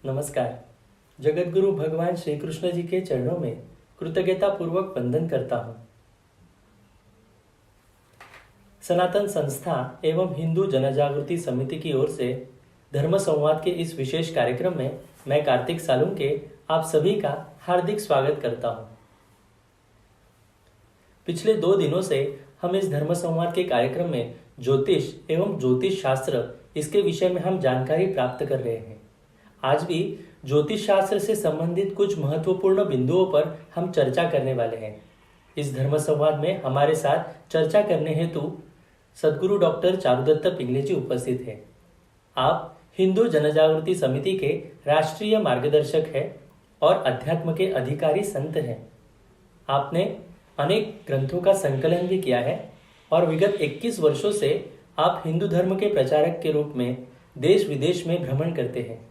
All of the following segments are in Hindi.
नमस्कार। जगतगुरु भगवान श्री कृष्ण जी के चरणों में कृतज्ञता पूर्वक वंदन करता हूँ। सनातन संस्था एवं हिंदू जनजागृति समिति की ओर से धर्म संवाद के इस विशेष कार्यक्रम में मैं कार्तिक सालुंके आप सभी का हार्दिक स्वागत करता हूँ। पिछले 2 दिनों से हम इस धर्म संवाद के कार्यक्रम में ज्योतिष एवं ज्योतिष शास्त्र इसके विषय में हम जानकारी प्राप्त कर रहे हैं। आज भी ज्योतिष शास्त्र से संबंधित कुछ महत्वपूर्ण बिंदुओं पर हम चर्चा करने वाले हैं। इस धर्म संवाद में हमारे साथ चर्चा करने हेतु सद्गुरु डॉक्टर चारुदत्त पिंगले जी उपस्थित हैं। आप हिंदू जनजागृति समिति के राष्ट्रीय मार्गदर्शक हैं और अध्यात्म के अधिकारी संत हैं। आपने अनेक ग्रंथों का संकलन भी किया है और विगत 21 वर्षों से आप हिंदू धर्म के प्रचारक के रूप में देश विदेश में भ्रमण करते हैं।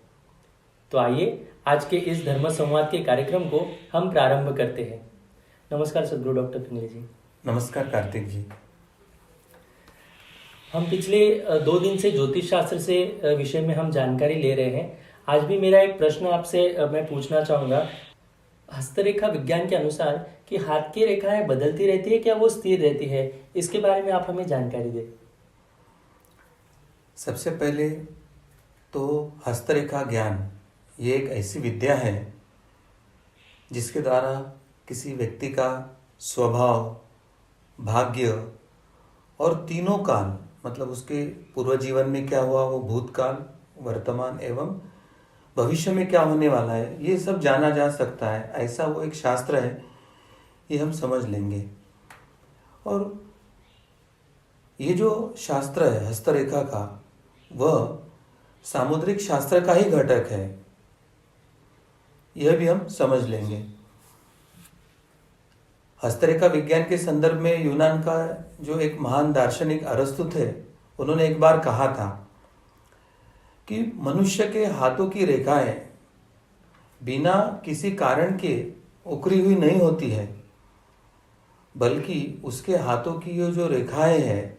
तो आइए आज के इस धर्म संवाद के कार्यक्रम को हम प्रारंभ करते हैं। नमस्कार सद्गुरु डॉक्टर पिंगले जी। नमस्कार कार्तिक जी। हम पिछले 2 दिन से ज्योतिष शास्त्र से विषय में हम जानकारी ले रहे हैं। आज भी मेरा एक प्रश्न आपसे मैं पूछना चाहूँगा। हस्तरेखा विज्ञान के अनुसार कि हाथ की रेखाएं बदलती रहती है, क्या वो स्थिर रहती है? इसके बारे में आप हमें जानकारी दें। सबसे पहले तो हस्तरेखा ज्ञान ये एक ऐसी विद्या है जिसके द्वारा किसी व्यक्ति का स्वभाव, भाग्य और तीनों काल, मतलब उसके पूर्व जीवन में क्या हुआ, वो भूतकाल, वर्तमान एवं भविष्य में क्या होने वाला है, ये सब जाना जा सकता है। ऐसा वो एक शास्त्र है, ये हम समझ लेंगे। और ये जो शास्त्र है हस्तरेखा का, वह सामुद्रिक शास्त्र का ही घटक है, यह भी हम समझ लेंगे। हस्तरेखा विज्ञान के संदर्भ में यूनान का जो एक महान दार्शनिक अरस्तु थे, उन्होंने एक बार कहा था कि मनुष्य के हाथों की रेखाएं बिना किसी कारण के उकरी हुई नहीं होती है, बल्कि उसके हाथों की ये जो रेखाएं हैं,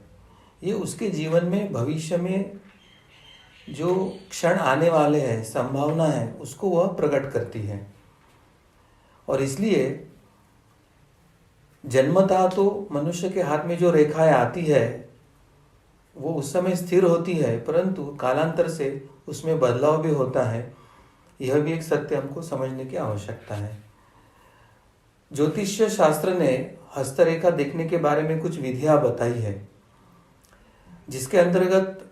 ये उसके जीवन में भविष्य में जो क्षण आने वाले हैं, संभावना है, उसको वह प्रकट करती है। और इसलिए जन्मतः तो मनुष्य के हाथ में जो रेखाएं आती है वो उस समय स्थिर होती है, परंतु कालांतर से उसमें बदलाव भी होता है। यह भी एक सत्य हमको समझने की आवश्यकता है। ज्योतिष्य शास्त्र ने हस्तरेखा देखने के बारे में कुछ विधियां बताई है, जिसके अंतर्गत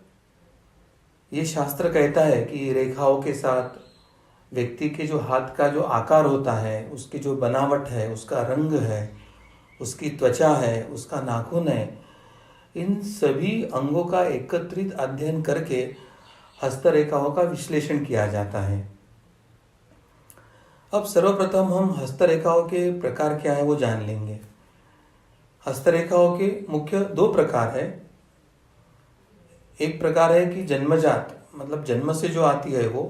ये शास्त्र कहता है कि रेखाओं के साथ व्यक्ति के जो हाथ का जो आकार होता है, उसकी जो बनावट है, उसका रंग है, उसकी त्वचा है, उसका नाखून है, इन सभी अंगों का एकत्रित अध्ययन करके हस्तरेखाओं का विश्लेषण किया जाता है। अब सर्वप्रथम हम हस्तरेखाओं के प्रकार क्या है वो जान लेंगे। हस्तरेखाओं के मुख्य 2 प्रकार है। एक प्रकार है कि जन्मजात, मतलब जन्म से जो आती है वो,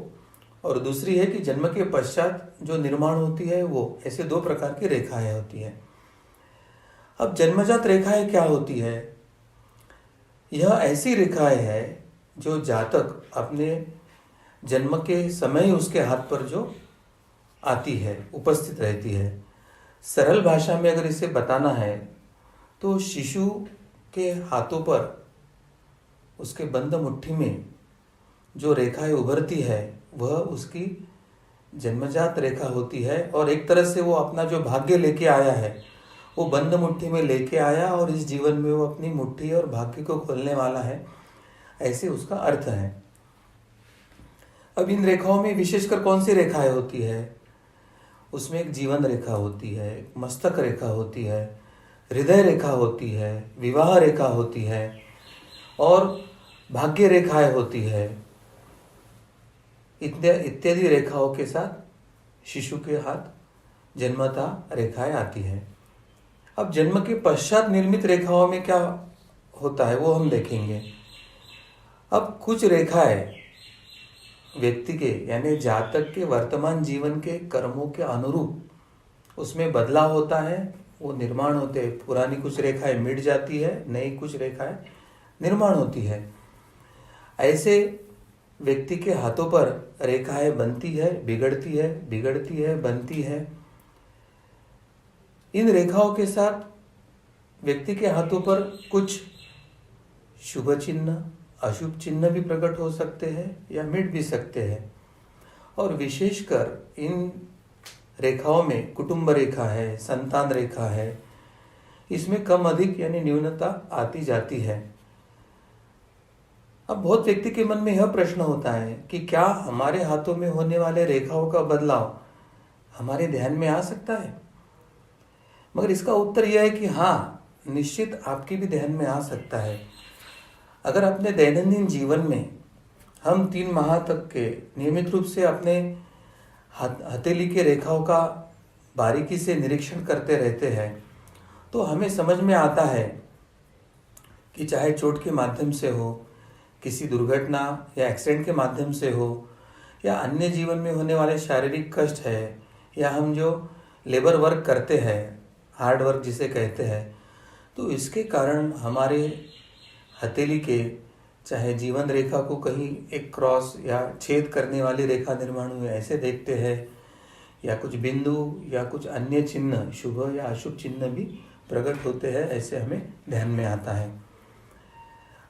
और दूसरी है कि जन्म के पश्चात जो निर्माण होती है वो। ऐसे 2 प्रकार की रेखाएं होती है। अब जन्मजात रेखाएं क्या होती है? यह ऐसी रेखाएं है जो जातक अपने जन्म के समय उसके हाथ पर जो आती है, उपस्थित रहती है। सरल भाषा में अगर इसे बताना है तो शिशु के हाथों पर उसके बंद मुट्ठी में जो रेखाएं उभरती है वह उसकी जन्मजात रेखा होती है। और एक तरह से वो अपना जो भाग्य लेके आया है वो बंद मुट्ठी में लेके आया, और इस जीवन में वो अपनी मुट्ठी और भाग्य को खोलने वाला है, ऐसे उसका अर्थ है। अब इन रेखाओं में विशेषकर कौन सी रेखाएं होती है? उसमें एक जीवन रेखा होती है, एक मस्तक रेखा होती है, हृदय रेखा होती है, विवाह रेखा होती है और भाग्य रेखाएं होती है। इत्यादि रेखाओं के साथ शिशु के हाथ जन्मतः रेखाएं आती है। अब जन्म के पश्चात निर्मित रेखाओं में क्या होता है वो हम देखेंगे। अब कुछ रेखाएं व्यक्ति के, यानी जातक के वर्तमान जीवन के कर्मों के अनुरूप उसमें बदलाव होता है, वो निर्माण होते हैं। पुरानी कुछ रेखाएं मिट जाती है, नई कुछ रेखाएं निर्माण होती है। ऐसे व्यक्ति के हाथों पर रेखाएं बनती है, बिगड़ती है, बिगड़ती है, बनती है। इन रेखाओं के साथ व्यक्ति के हाथों पर कुछ शुभ चिन्ह, अशुभ चिन्ह भी प्रकट हो सकते हैं या मिट भी सकते हैं। और विशेषकर इन रेखाओं में कुटुंब रेखा है, संतान रेखा है, इसमें कम अधिक यानी न्यूनता आती जाती है। अब बहुत व्यक्ति के मन में यह प्रश्न होता है कि क्या हमारे हाथों में होने वाले रेखाओं का बदलाव हमारे ध्यान में आ सकता है? मगर इसका उत्तर यह है कि हाँ, निश्चित आपके भी ध्यान में आ सकता है। अगर अपने दैनंदिन जीवन में हम 3 माह तक के नियमित रूप से अपने हथेली के रेखाओं का बारीकी से निरीक्षण करते रहते हैं तो हमें समझ में आता है कि चाहे चोट के माध्यम से हो, किसी दुर्घटना या एक्सीडेंट के माध्यम से हो, या अन्य जीवन में होने वाले शारीरिक कष्ट है, या हम जो लेबर वर्क करते हैं, हार्ड वर्क जिसे कहते हैं, तो इसके कारण हमारे हथेली के चाहे जीवन रेखा को कहीं एक क्रॉस या छेद करने वाली रेखा निर्माण हुए ऐसे देखते हैं, या कुछ बिंदु या कुछ अन्य चिन्ह, शुभ या अशुभ चिन्ह भी प्रकट होते हैं, ऐसे हमें ध्यान में आता है।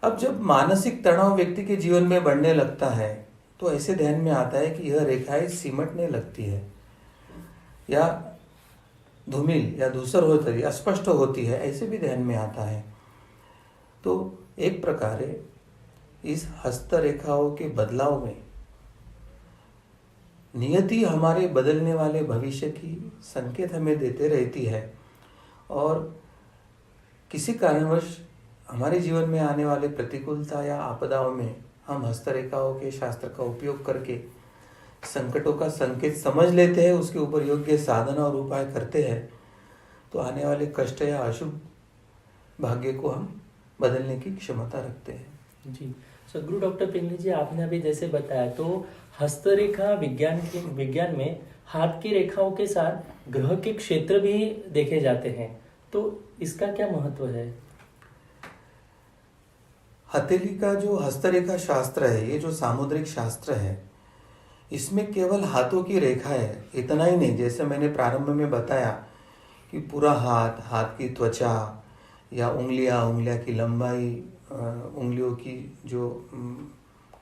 अब जब मानसिक तनाव व्यक्ति के जीवन में बढ़ने लगता है तो ऐसे ध्यान में आता है कि यह रेखाएं सिमटने लगती है, या धूमिल या धूसर होती है, अस्पष्ट होती है, ऐसे भी ध्यान में आता है। तो एक प्रकार इस हस्तरेखाओं के बदलाव में नियति हमारे बदलने वाले भविष्य की संकेत हमें देते रहती है, और किसी कारणवश हमारे जीवन में आने वाले प्रतिकूलता या आपदाओं में हम हस्तरेखाओं के शास्त्र का उपयोग करके संकटों का संकेत समझ लेते हैं, उसके ऊपर योग्य साधना और उपाय करते हैं, तो आने वाले कष्ट या अशुभ भाग्य को हम बदलने की क्षमता रखते हैं। जी सदगुरु डॉक्टर पिंगली जी, आपने अभी जैसे बताया तो हस्तरेखा विज्ञान में हाथ की रेखाओं के साथ ग्रह के क्षेत्र भी देखे जाते हैं, तो इसका क्या महत्व है? हथेली का जो हस्तरेखा शास्त्र है, ये जो सामुद्रिक शास्त्र है, इसमें केवल हाथों की रेखा है, इतना ही नहीं। जैसे मैंने प्रारंभ में बताया कि पूरा हाथ, हाथ की त्वचा या उंगलियां की लंबाई, उंगलियों की जो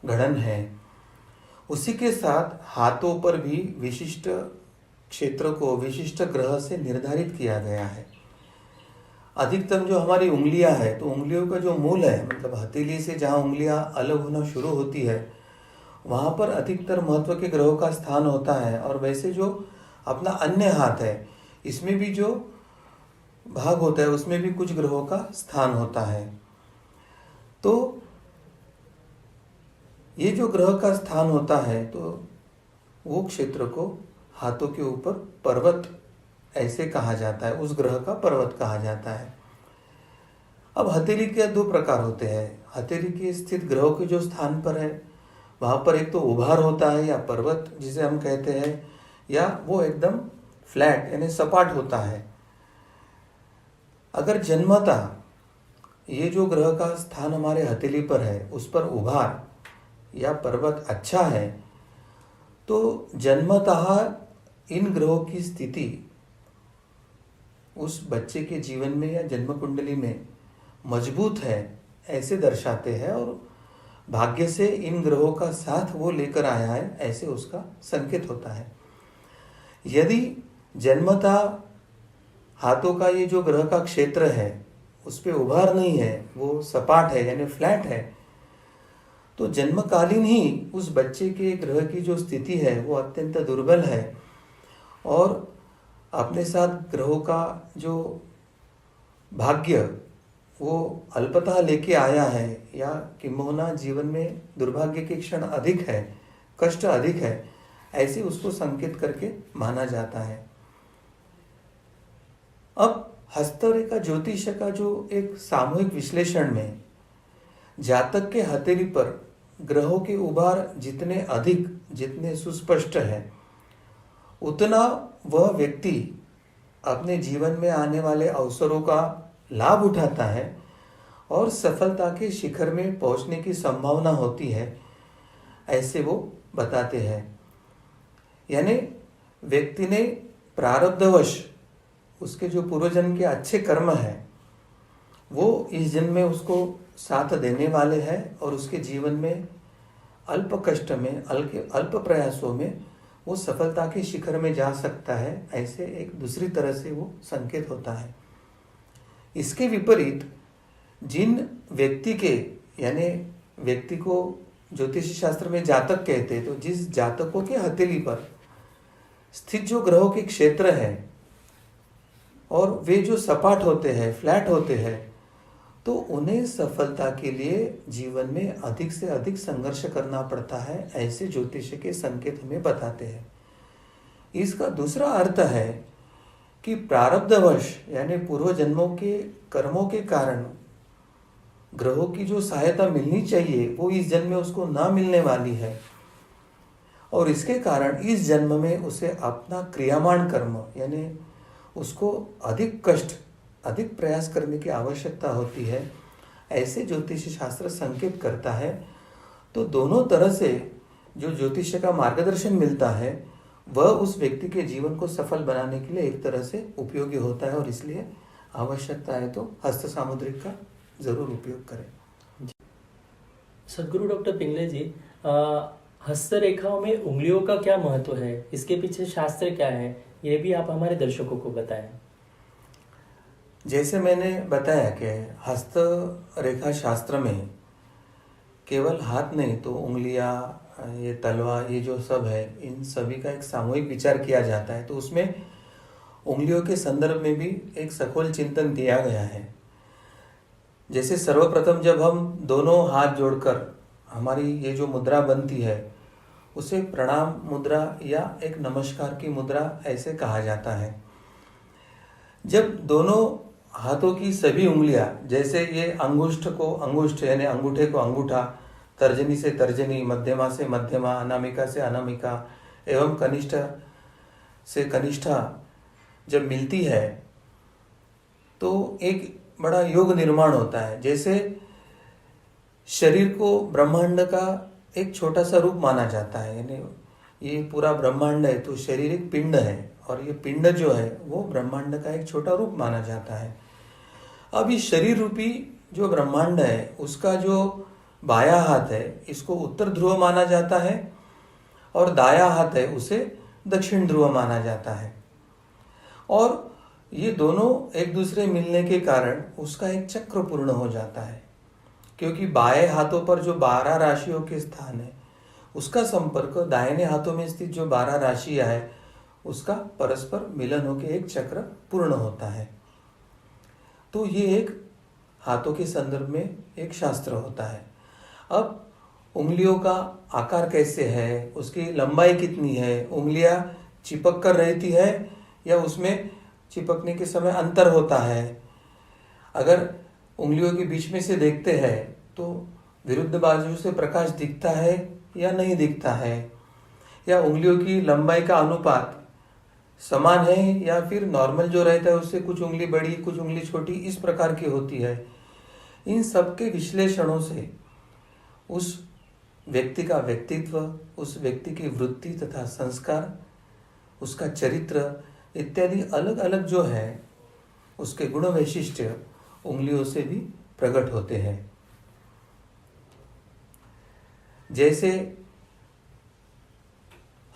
गठन है, उसी के साथ हाथों पर भी विशिष्ट क्षेत्र को विशिष्ट ग्रह से निर्धारित किया गया है। अधिकतम जो हमारी उंगलियां है, तो उंगलियों का जो मूल है, मतलब हथेली से जहाँ उंगलियां अलग होना शुरू होती है, वहाँ पर अधिकतर महत्व के ग्रहों का स्थान होता है। और वैसे जो अपना अन्य हाथ है, इसमें भी जो भाग होता है, उसमें भी कुछ ग्रहों का स्थान होता है। तो ये जो ग्रह का स्थान होता है, तो वो क्षेत्र को हाथों के ऊपर पर्वत ऐसे कहा जाता है, उस ग्रह का पर्वत कहा जाता है। अब हथेली के 2 प्रकार होते हैं। हथेली के स्थित ग्रहों के जो स्थान पर है, वहाँ पर एक तो उभार होता है या पर्वत जिसे हम कहते हैं, या वो एकदम फ्लैट यानी सपाट होता है। अगर जन्मता ये जो ग्रह का स्थान हमारे हथेली पर है, उस पर उभार या पर्वत अच्छा है, तो जन्मतः इन ग्रहों की स्थिति उस बच्चे के जीवन में या जन्म कुंडली में मजबूत है, ऐसे दर्शाते हैं, और भाग्य से इन ग्रहों का साथ वो लेकर आया है, ऐसे उसका संकेत होता है। यदि जन्मतः हाथों का ये जो ग्रह का क्षेत्र है, उस पे उभार नहीं है, वो सपाट है यानी फ्लैट है, तो जन्मकालीन ही उस बच्चे के ग्रह की जो स्थिति है वो अत्यंत दुर्बल है, और अपने साथ ग्रहों का जो भाग्य वो अल्पतः लेके आया है, या किंबहुना जीवन में दुर्भाग्य के क्षण अधिक है, कष्ट अधिक है, ऐसे उसको संकेत करके माना जाता है। अब हस्तरेखा ज्योतिष का जो एक सामूहिक विश्लेषण में जातक के हथेली पर ग्रहों के उभार जितने अधिक, जितने सुस्पष्ट है, उतना वह व्यक्ति अपने जीवन में आने वाले अवसरों का लाभ उठाता है और सफलता के शिखर में पहुंचने की संभावना होती है। ऐसे वो बताते हैं। यानी व्यक्ति ने प्रारब्धवश उसके जो पूर्वजन्म के अच्छे कर्म हैं वो इस जन्म में उसको साथ देने वाले हैं और उसके जीवन में अल्प कष्ट में अल्प प्रयासों में वो सफलता के शिखर में जा सकता है। ऐसे एक दूसरी तरह से वो संकेत होता है। इसके विपरीत जिन व्यक्ति के यानी व्यक्ति को ज्योतिष शास्त्र में जातक कहते हैं, तो जिस जातकों के हथेली पर स्थित जो ग्रहों के क्षेत्र हैं और वे जो सपाट होते हैं, फ्लैट होते हैं, तो उन्हें सफलता के लिए जीवन में अधिक से अधिक संघर्ष करना पड़ता है। ऐसे ज्योतिष के संकेत हमें बताते हैं। इसका दूसरा अर्थ है कि प्रारब्धवश यानी पूर्व जन्मों के कर्मों के कारण ग्रहों की जो सहायता मिलनी चाहिए वो इस जन्म में उसको ना मिलने वाली है और इसके कारण इस जन्म में उसे अपना क्रियामान कर्म यानी उसको अधिक कष्ट अधिक प्रयास करने की आवश्यकता होती है। ऐसे ज्योतिष शास्त्र संकेत करता है। तो दोनों तरह से जो ज्योतिष का मार्गदर्शन मिलता है वह उस व्यक्ति के जीवन को सफल बनाने के लिए एक तरह से उपयोगी होता है और इसलिए आवश्यकता है तो हस्त सामुद्रिक का जरूर उपयोग करें। सदगुरु डॉक्टर पिंगले जी, हस्तरेखाओं में उंगलियों का क्या महत्व है, इसके पीछे शास्त्र क्या है, ये भी आप हमारे दर्शकों को बताएं। जैसे मैंने बताया कि हस्त रेखा शास्त्र में केवल हाथ नहीं तो उंगलियां, ये तलवा, ये जो सब है, इन सभी का एक सामूहिक विचार किया जाता है। तो उसमें उंगलियों के संदर्भ में भी एक सखोल चिंतन दिया गया है। जैसे सर्वप्रथम जब हम दोनों हाथ जोड़कर हमारी ये जो मुद्रा बनती है उसे प्रणाम मुद्रा या एक नमस्कार की मुद्रा ऐसे कहा जाता है। जब दोनों हाथों की सभी उंगलियां, जैसे ये अंगुष्ठ को अंगुष्ठ यानी अंगूठे को अंगूठा, तर्जनी से तर्जनी, मध्यमा से मध्यमा, अनामिका से अनामिका एवं कनिष्ठ से कनिष्ठा जब मिलती है तो एक बड़ा योग निर्माण होता है। जैसे शरीर को ब्रह्मांड का एक छोटा सा रूप माना जाता है, यानी ये पूरा ब्रह्मांड है तो शरीर एक पिंड है और ये पिंड जो है वो ब्रह्मांड का एक छोटा रूप माना जाता है। अब इस शरीर रूपी जो ब्रह्मांड है उसका जो बायां हाथ है इसको उत्तर ध्रुव माना जाता है और दायां हाथ है उसे दक्षिण ध्रुव माना जाता है। और ये दोनों एक दूसरे मिलने के कारण उसका एक चक्र पूर्ण हो जाता है, क्योंकि बाएं हाथों पर जो 12 राशियों के स्थान है उसका संपर्क दाहिने हाथों में स्थित जो 12 राशियां है उसका परस्पर मिलन होकर एक चक्र पूर्ण होता है। तो ये एक हाथों के संदर्भ में एक शास्त्र होता है। अब उंगलियों का आकार कैसे है, उसकी लंबाई कितनी है, उंगलियां चिपक कर रहती है या उसमें चिपकने के समय अंतर होता है। अगर उंगलियों के बीच में से देखते हैं तो विरुद्ध बाजू से प्रकाश दिखता है या नहीं दिखता है, या उंगलियों की लंबाई का अनुपात समान है या फिर नॉर्मल जो रहता है उससे कुछ उंगली बड़ी कुछ उंगली छोटी इस प्रकार की होती है। इन सब के विश्लेषणों से उस व्यक्ति का व्यक्तित्व, उस व्यक्ति की वृत्ति तथा संस्कार, उसका चरित्र इत्यादि अलग अलग जो है उसके गुण वैशिष्ट्य उंगलियों से भी प्रकट होते हैं। जैसे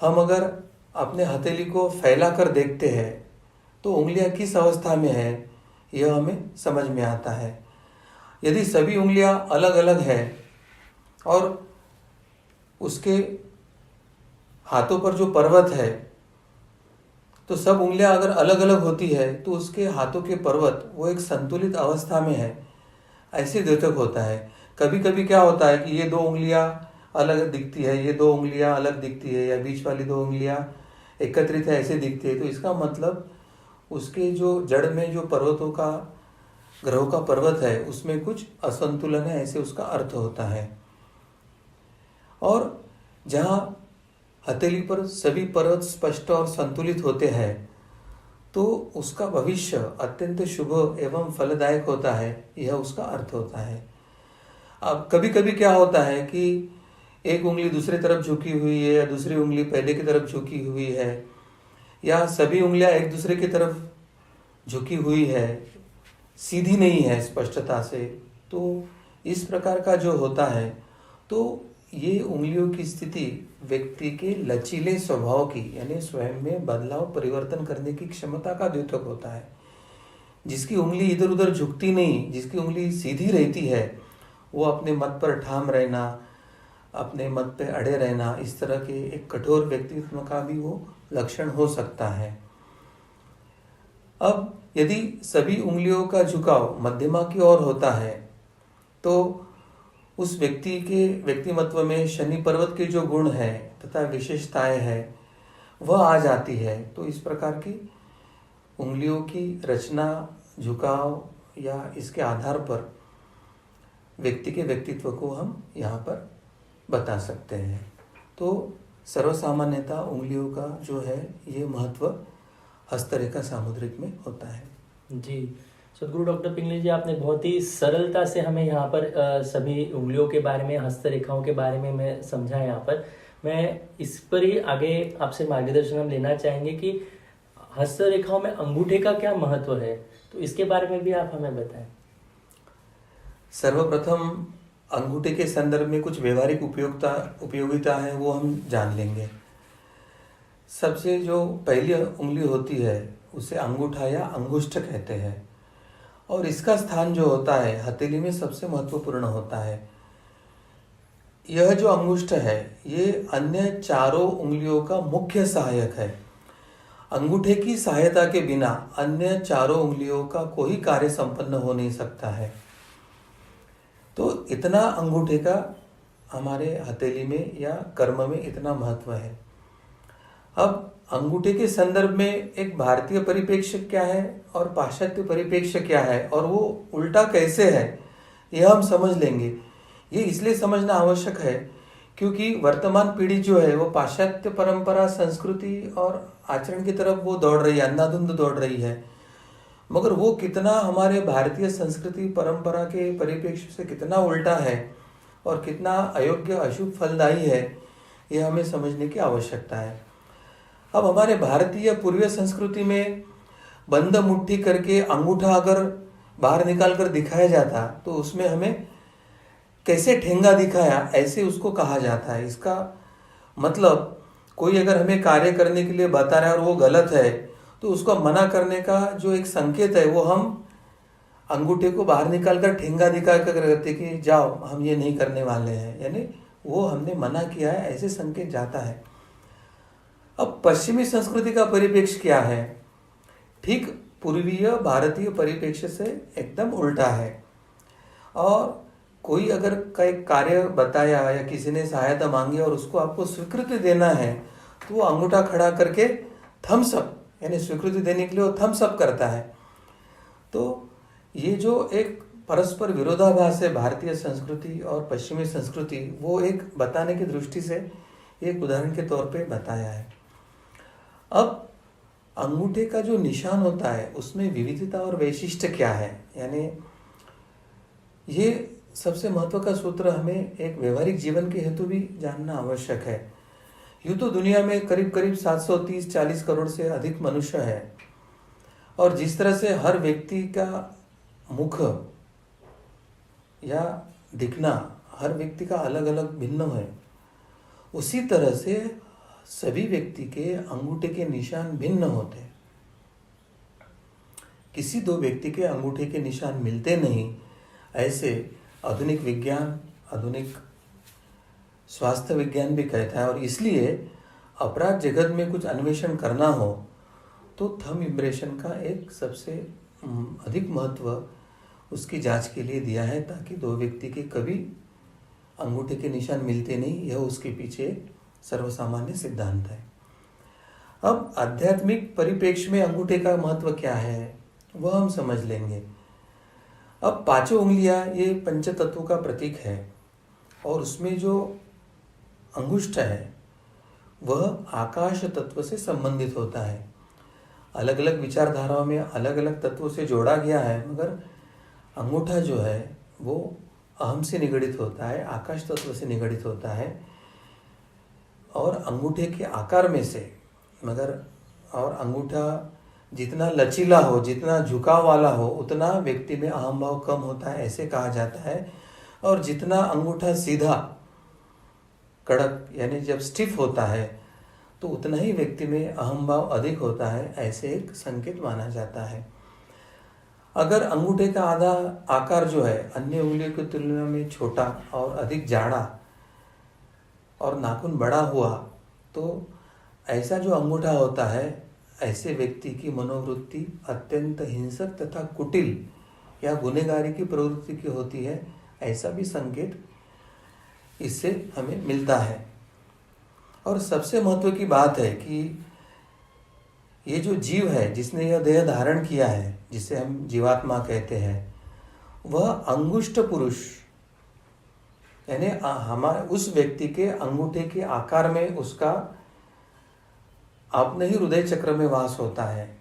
हम अगर अपने हथेली को फैला कर देखते हैं तो उंगलियां किस अवस्था में है यह हमें समझ में आता है। यदि सभी उंगलियां अलग अलग है और उसके हाथों पर जो पर्वत है तो सब उंगलियां अगर अलग अलग होती है तो उसके हाथों के पर्वत वो एक संतुलित अवस्था में है ऐसे द्योतक होता है। कभी कभी क्या होता है कि ये दो उंगलियां अलग दिखती है, ये दो उंगलियां अलग दिखती है, या बीच वाली दो उंगलियां एकत्रित है ऐसे दिखती है। तो इसका मतलब उसके जो जड़ में जो पर्वतों का ग्रहों का पर्वत है उसमें कुछ असंतुलन है ऐसे उसका अर्थ होता है। और जहाँ हथेली पर सभी पर्वत स्पष्ट और संतुलित होते हैं तो उसका भविष्य अत्यंत शुभ एवं फलदायक होता है, यह उसका अर्थ होता है। अब कभी कभी क्या होता है कि एक उंगली दूसरी तरफ झुकी हुई है या दूसरी उंगली पहले की तरफ झुकी हुई है, या सभी उंगलियां एक दूसरे की तरफ झुकी हुई है, सीधी नहीं है स्पष्टता से, तो इस प्रकार का जो होता है, तो ये उंगलियों की स्थिति व्यक्ति के लचीले स्वभाव की, यानी स्वयं में बदलाव परिवर्तन करने की क्षमता का द्योतक होता है। जिसकी उंगली इधर उधर झुकती नहीं, जिसकी उंगली सीधी रहती है, वो अपने मत पर ठाम रहना, अपने मत पे अड़े रहना, इस तरह के एक कठोर व्यक्तित्व का भी वो लक्षण हो सकता है। अब यदि सभी उंगलियों का झुकाव मध्यमा की ओर होता है, तो उस व्यक्ति के व्यक्तिमत्व में शनि पर्वत के जो गुण है तथा विशेषताएं हैं वह आ जाती है। तो इस प्रकार की उंगलियों की रचना, झुकाव या इसके आधार पर व्यक्ति के व्यक्तित्व को हम यहाँ पर बता सकते हैं। तो सर्वसामान्यतः उंगलियों का जो है ये महत्व हस्तरेखा सामुद्रिक में होता है। जी, सदगुरु डॉक्टर पिंगले जी, आपने बहुत ही सरलता से हमें यहाँ पर सभी उंगलियों के बारे में, हस्तरेखाओं के बारे में मैं समझा। यहाँ पर मैं इस पर ही आगे आपसे मार्गदर्शन हम लेना चाहेंगे कि हस्तरेखाओं में अंगूठे का क्या महत्व है, तो इसके बारे में भी आप हमें बताएं। सर्वप्रथम अंगूठे के संदर्भ में कुछ व्यवहारिक उपयोगिता है वो हम जान लेंगे। सबसे जो पहली उंगली होती है उसे अंगूठा या अंगुष्ठ कहते हैं, और इसका स्थान जो होता है हथेली में सबसे महत्वपूर्ण होता है। यह जो अंगुष्ठ है ये अन्य चारों उंगलियों का मुख्य सहायक है। अंगूठे की सहायता के बिना अन्य चारों उंगलियों का कोई कार्य संपन्न हो नहीं सकता है। तो इतना अंगूठे का हमारे हथेली में या कर्म में इतना महत्व है। अब अंगूठे के संदर्भ में एक भारतीय परिप्रेक्ष्य क्या है और पाश्चात्य परिप्रेक्ष्य क्या है और वो उल्टा कैसे है, यह हम समझ लेंगे। ये इसलिए समझना आवश्यक है क्योंकि वर्तमान पीढ़ी जो है वो पाश्चात्य परंपरा, संस्कृति और आचरण की तरफ वो दौड़ रही है, अंधाधुंध दौड़ रही है। मगर वो कितना हमारे भारतीय संस्कृति परंपरा के परिप्रेक्ष्य से कितना उल्टा है और कितना अयोग्य, अशुभ, फलदायी है, यह हमें समझने की आवश्यकता है। अब हमारे भारतीय पूर्वीय संस्कृति में बंद मुट्ठी करके अंगूठा अगर बाहर निकाल कर दिखाया जाता तो उसमें हमें कैसे ठेंगा दिखाया ऐसे उसको कहा जाता है। इसका मतलब कोई अगर हमें कार्य करने के लिए बता रहा है और वो गलत है तो उसको मना करने का जो एक संकेत है वो हम अंगूठे को बाहर निकाल कर ठेंगा दिखा कर कहते कि जाओ हम ये नहीं करने वाले हैं, यानी वो हमने मना किया है ऐसे संकेत जाता है। अब पश्चिमी संस्कृति का परिप्रेक्ष्य क्या है? ठीक पूर्वीय भारतीय परिप्रेक्ष्य से एकदम उल्टा है। और कोई अगर कोई कार्य बताया या किसी ने सहायता मांगी और उसको आपको स्वीकृति देना है तो वो अंगूठा खड़ा करके थम्स अप, यानी स्वीकृति देने के लिए वो थम्स अप करता है। तो ये जो एक परस्पर विरोधाभास है भारतीय संस्कृति और पश्चिमी संस्कृति, वो एक बताने की दृष्टि से एक उदाहरण के तौर पे बताया है। अब अंगूठे का जो निशान होता है उसमें विविधता और वैशिष्ट्य क्या है, यानी ये सबसे महत्व का सूत्र हमें एक व्यवहारिक जीवन के हेतु भी जानना आवश्यक है। यूँ तो दुनिया में करीब करीब 730-40 करोड़ से अधिक मनुष्य है और जिस तरह से हर व्यक्ति का मुख या दिखना हर व्यक्ति का अलग अलग भिन्न है, उसी तरह से सभी व्यक्ति के अंगूठे के निशान भिन्न होते हैं। किसी दो व्यक्ति के अंगूठे के निशान मिलते नहीं, ऐसे आधुनिक विज्ञान, आधुनिक स्वास्थ्य विज्ञान भी कहता है। और इसलिए अपराध जगत में कुछ अन्वेषण करना हो तो थंब इम्प्रेशन का एक सबसे अधिक महत्व उसकी जांच के लिए दिया है, ताकि दो व्यक्ति के कभी अंगूठे के निशान मिलते नहीं, यह उसके पीछे सर्वसामान्य सिद्धांत है। अब आध्यात्मिक परिप्रेक्ष्य में अंगूठे का महत्व क्या है वह हम समझ लेंगे। अब पांचों उंगलियां ये पंच तत्वों का प्रतीक है और उसमें जो अंगुष्ठ है वह आकाश तत्व से संबंधित होता है। अलग अलग विचारधाराओं में अलग अलग तत्वों से जोड़ा गया है, मगर अंगूठा जो है वो अहम से निगड़ित होता है, आकाश तत्व से निगड़ित होता है। और अंगूठे के आकार में से मगर और अंगूठा जितना लचीला हो, जितना झुकाव वाला हो, उतना व्यक्ति में अहम भाव कम होता है, ऐसे कहा जाता है। और जितना अंगूठा सीधा कड़क यानी जब स्टिफ होता है तो उतना ही व्यक्ति में अहम भाव अधिक होता है, ऐसे एक संकेत माना जाता है। अगर अंगूठे का आधा आकार जो है अन्य उंगलियों की तुलना में छोटा और अधिक जाड़ा और नाखून बड़ा हुआ तो ऐसा जो अंगूठा होता है ऐसे व्यक्ति की मनोवृत्ति अत्यंत हिंसक तथा कुटिल या गुनहगारी की प्रवृत्ति की होती है, ऐसा भी संकेत इससे हमें मिलता है। और सबसे महत्व की बात है कि ये जो जीव है जिसने यह देह धारण किया है, जिसे हम जीवात्मा कहते हैं, वह अंगुष्ठ पुरुष यानी हमारे उस व्यक्ति के अंगूठे के आकार में उसका अपने ही हृदय चक्र में वास होता है।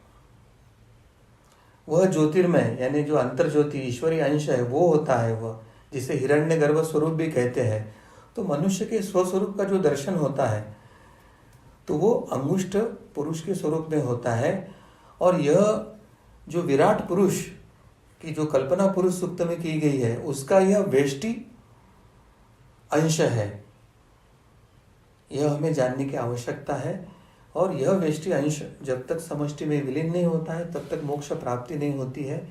वह ज्योतिर्मय यानी जो अंतर ज्योति ईश्वरीय अंश है वो होता है, वह जिसे हिरण्यगर्भ स्वरूप भी कहते हैं। तो मनुष्य के स्वस्वरूप का जो दर्शन होता है तो वो अंगुष्ठ पुरुष के स्वरूप में होता है। और यह जो विराट पुरुष की जो कल्पना पुरुष सूक्त में की गई है उसका यह वेष्टि अंश है, यह हमें जानने की आवश्यकता है। और यह वेष्टि अंश जब तक समष्टि में विलीन नहीं होता है तब तक मोक्ष प्राप्ति नहीं होती है,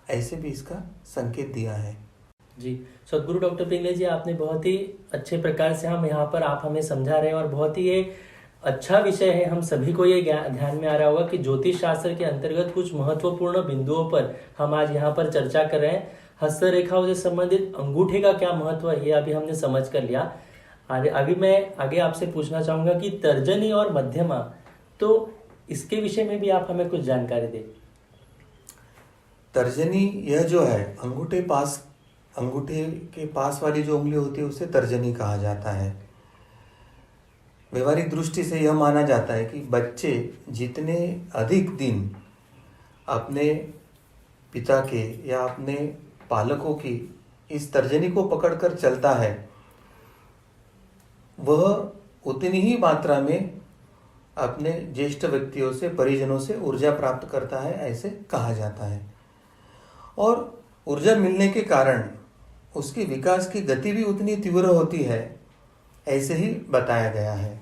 ऐसे भी इसका संकेत दिया है। जी, सदगुरु डॉक्टर पिंगले जी, आपने बहुत ही अच्छे प्रकार से हम यहाँ पर आप हमें समझा रहे हैं और बहुत ही ये अच्छा विषय है। हम सभी को ये ध्यान में आ रहा होगा कि ज्योतिष शास्त्र के अंतर्गत कुछ महत्वपूर्ण बिंदुओं पर हम आज यहाँ पर चर्चा कर रहे हैं। हस्तरेखाओं से संबंधित अंगूठे का क्या महत्व है ये अभी हमने समझ कर लिया। अभी मैं आगे आपसे पूछना चाहूंगा कि तर्जनी और मध्यमा, तो इसके विषय में भी आप हमें कुछ जानकारी दें। तर्जनी यह जो है अंगूठे के पास वाली जो उंगली होती है उसे तर्जनी कहा जाता है। व्यवहारिक दृष्टि से यह माना जाता है कि बच्चे जितने अधिक दिन अपने पिता के या अपने पालकों की इस तर्जनी को पकड़कर चलता है वह उतनी ही मात्रा में अपने ज्येष्ठ व्यक्तियों से, परिजनों से ऊर्जा प्राप्त करता है, ऐसे कहा जाता है। और ऊर्जा मिलने के कारण उसके विकास की गति भी उतनी तीव्र होती है, ऐसे ही बताया गया है।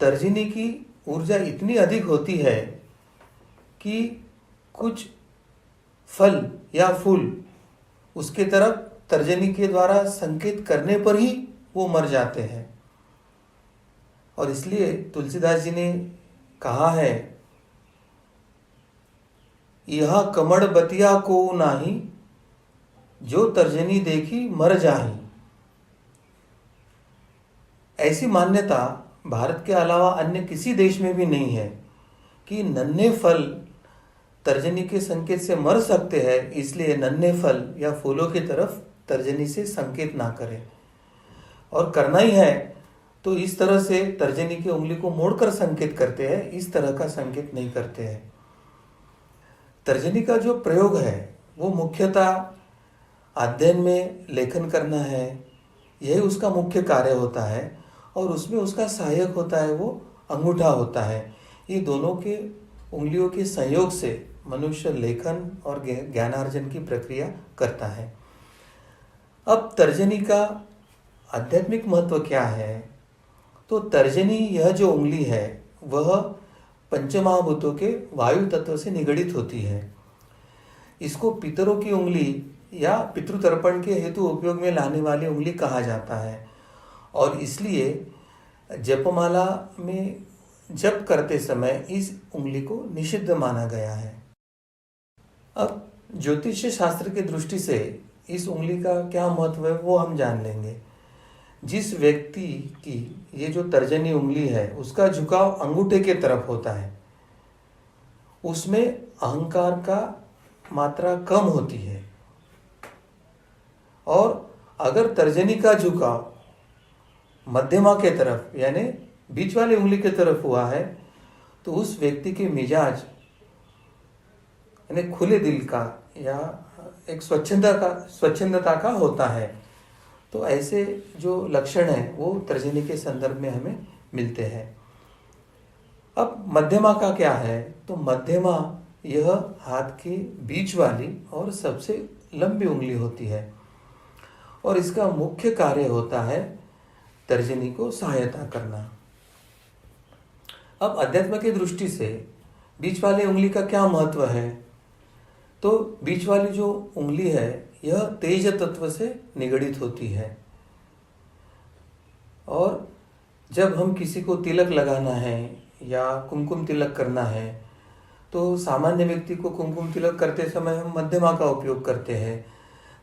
तर्जनी की ऊर्जा इतनी अधिक होती है कि कुछ फल या फूल उसके तरफ तर्जनी के द्वारा संकेत करने पर ही वो मर जाते हैं। और इसलिए तुलसीदास जी ने कहा है, यह कमड़ बतिया को नाही, जो तर्जनी देखी मर जाही। ऐसी मान्यता भारत के अलावा अन्य किसी देश में भी नहीं है कि नन्हे फल तर्जनी के संकेत से मर सकते हैं, इसलिए नन्हे फल या फूलों की तरफ तर्जनी से संकेत ना करें। और करना ही है तो इस तरह से तर्जनी की उंगली को मोड़कर संकेत करते हैं, इस तरह का संकेत नहीं करते हैं। तर्जनी का जो प्रयोग है वो मुख्यतः अध्ययन में लेखन करना है, यही उसका मुख्य कार्य होता है। और उसमें उसका सहायक होता है वो अंगूठा होता है। ये दोनों के उंगलियों के संयोग से मनुष्य लेखन और ज्ञानार्जन की प्रक्रिया करता है। अब तर्जनी का आध्यात्मिक महत्व क्या है? तो तर्जनी यह जो उंगली है वह पंचमहाभूतों के वायु तत्व से निगडित होती है। इसको पितरों की उंगली या पितृतर्पण के हेतु उपयोग में लाने वाली उंगली कहा जाता है। और इसलिए जपमाला में जप करते समय इस उंगली को निषिद्ध माना गया है। अब ज्योतिष शास्त्र की दृष्टि से इस उंगली का क्या महत्व है वो हम जान लेंगे। जिस व्यक्ति की ये जो तर्जनी उंगली है उसका झुकाव अंगूठे के तरफ होता है, उसमें अहंकार का मात्रा कम होती है। और अगर तर्जनी का झुकाव मध्यमा के तरफ यानी बीच वाली उंगली के तरफ हुआ है तो उस व्यक्ति के मिजाज यानी खुले दिल का या एक स्वच्छंदता का होता है। तो ऐसे जो लक्षण हैं वो तर्जनी के संदर्भ में हमें मिलते हैं। अब मध्यमा का क्या है? तो मध्यमा यह हाथ के बीच वाली और सबसे लंबी उंगली होती है और इसका मुख्य कार्य होता है तर्जनी को सहायता करना। अब अध्यात्म की दृष्टि से बीच वाली उंगली का क्या महत्व है? तो बीच वाली जो उंगली है यह तेज तत्व से निगडित होती है और जब हम किसी को तिलक लगाना है या कुमकुम तिलक करना है तो सामान्य व्यक्ति को कुमकुम तिलक करते समय हम मध्यमा का उपयोग करते हैं,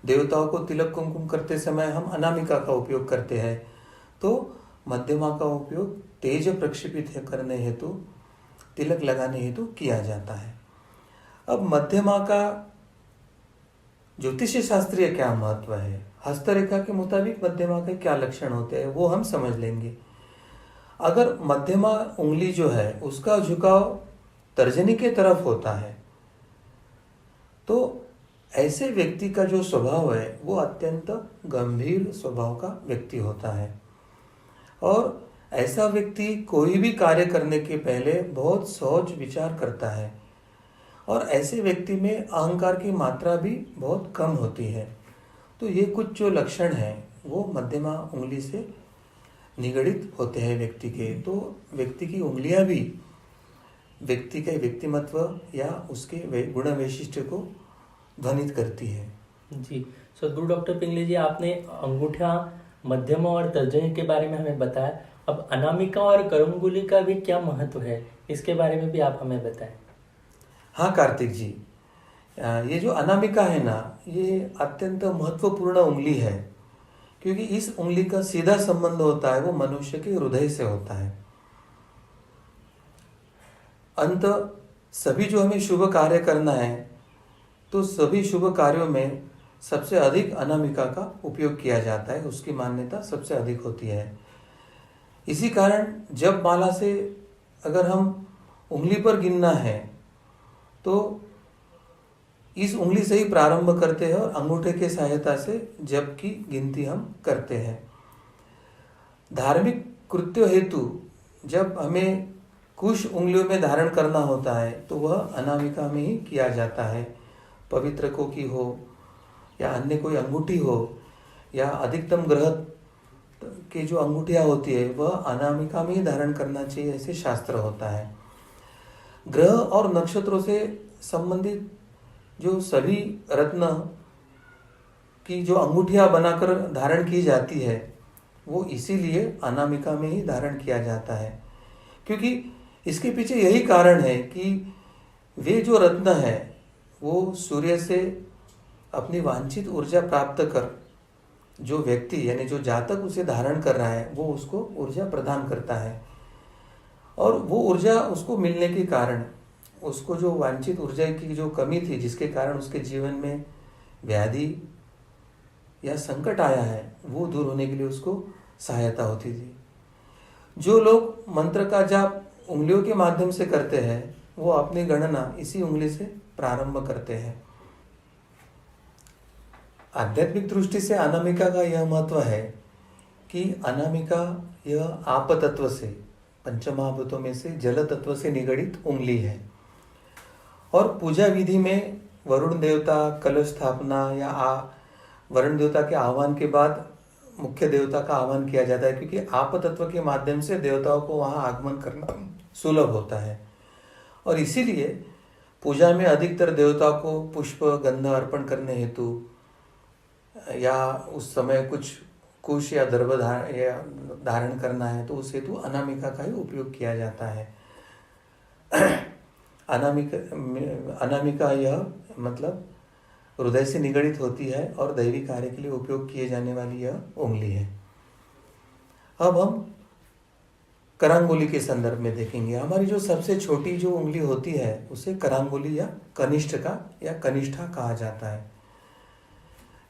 देवताओं को तिलक कुमकुम करते समय हम अनामिका का उपयोग करते हैं। तो मध्यमा का उपयोग तेज प्रक्षेपित करने हेतु, तिलक लगाने हेतु किया जाता है। अब मध्यमा का ज्योतिष शास्त्रीय क्या महत्व है, हस्तरेखा के मुताबिक मध्यमा के क्या लक्षण होते हैं वो हम समझ लेंगे। अगर मध्यमा उंगली जो है उसका झुकाव तर्जनी के तरफ होता है तो ऐसे व्यक्ति का जो स्वभाव है वो अत्यंत गंभीर स्वभाव का व्यक्ति होता है और ऐसा व्यक्ति कोई भी कार्य करने के पहले बहुत सोच विचार करता है और ऐसे व्यक्ति में अहंकार की मात्रा भी बहुत कम होती है। तो ये कुछ जो लक्षण हैं वो मध्यमा उंगली से निगडित होते हैं व्यक्ति के। तो व्यक्ति की उंगलियां भी व्यक्ति के व्यक्तिमत्व या उसके गुण वैशिष्ट्य को ध्वनित करती है। जी, सदगुरु डॉक्टर पिंगले जी, आपने अंगूठा, मध्यमा और तर्जनी के बारे में हमें बताया। अब अनामिका और करंगुली का भी क्या महत्व है, इसके बारे में भी आप हमें बताएं। हाँ कार्तिक जी, ये जो अनामिका है ना, ये अत्यंत महत्वपूर्ण उंगली है क्योंकि इस उंगली का सीधा संबंध होता है वो मनुष्य के हृदय से होता है। अंत सभी जो हमें शुभ कार्य करना है तो सभी शुभ कार्यों में सबसे अधिक अनामिका का उपयोग किया जाता है, उसकी मान्यता सबसे अधिक होती है। इसी कारण जब माला से अगर हम उंगली पर गिनना है तो इस उंगली से ही प्रारंभ करते हैं और अंगूठे के सहायता से जप की गिनती हम करते हैं। धार्मिक कृत्य हेतु जब हमें कुछ उंगलियों में धारण करना होता है तो वह अनामिका में ही किया जाता है। पवित्रकों की हो या अन्य कोई अंगूठी हो या अधिकतम ग्रह के जो अंगूठियाँ होती है वह अनामिका में ही धारण करना चाहिए, ऐसे शास्त्र होता है। ग्रह और नक्षत्रों से संबंधित जो सभी रत्न की जो अंगूठियाँ बनाकर धारण की जाती है वो इसीलिए अनामिका में ही धारण किया जाता है क्योंकि इसके पीछे यही कारण है कि वे जो रत्न है वो सूर्य से अपनी वांछित ऊर्जा प्राप्त कर जो व्यक्ति यानी जो जातक उसे धारण कर रहा है वो उसको ऊर्जा प्रदान करता है और वो ऊर्जा उसको मिलने के कारण उसको जो वांछित ऊर्जा की जो कमी थी जिसके कारण उसके जीवन में व्याधि या संकट आया है वो दूर होने के लिए उसको सहायता होती थी। जो लोग मंत्र का जाप उंगलियों के माध्यम से करते हैं वो अपनी गणना इसी उंगली से प्रारंभ करते हैं। आध्यात्मिक दृष्टि से अनामिका का यह महत्व है कि अनामिका यह आप तत्व से, पंचमहाभूतों में से जल तत्व से निगडित उंगली है और पूजा विधि में वरुण देवता कलश स्थापना या वरुण देवता के आह्वान के बाद मुख्य देवता का आह्वान किया जाता है क्योंकि आप तत्व के माध्यम से देवताओं को वहाँ आगमन करना सुलभ होता है और इसीलिए पूजा में अधिकतर देवताओं को पुष्प गंध अर्पण करने हेतु या उस समय कुछ कुश या दर्भ धारण करना है तो उस हेतु अनामिका का ही उपयोग किया जाता है। अनामिका यह मतलब हृदय से निगडित होती है और दैवी कार्य के लिए उपयोग किए जाने वाली यह उंगली है। अब हम करांगुली के संदर्भ में देखेंगे। हमारी जो सबसे छोटी जो उंगली होती है उसे करांगुली या कनिष्ठिका या कनिष्ठा कहा जाता है।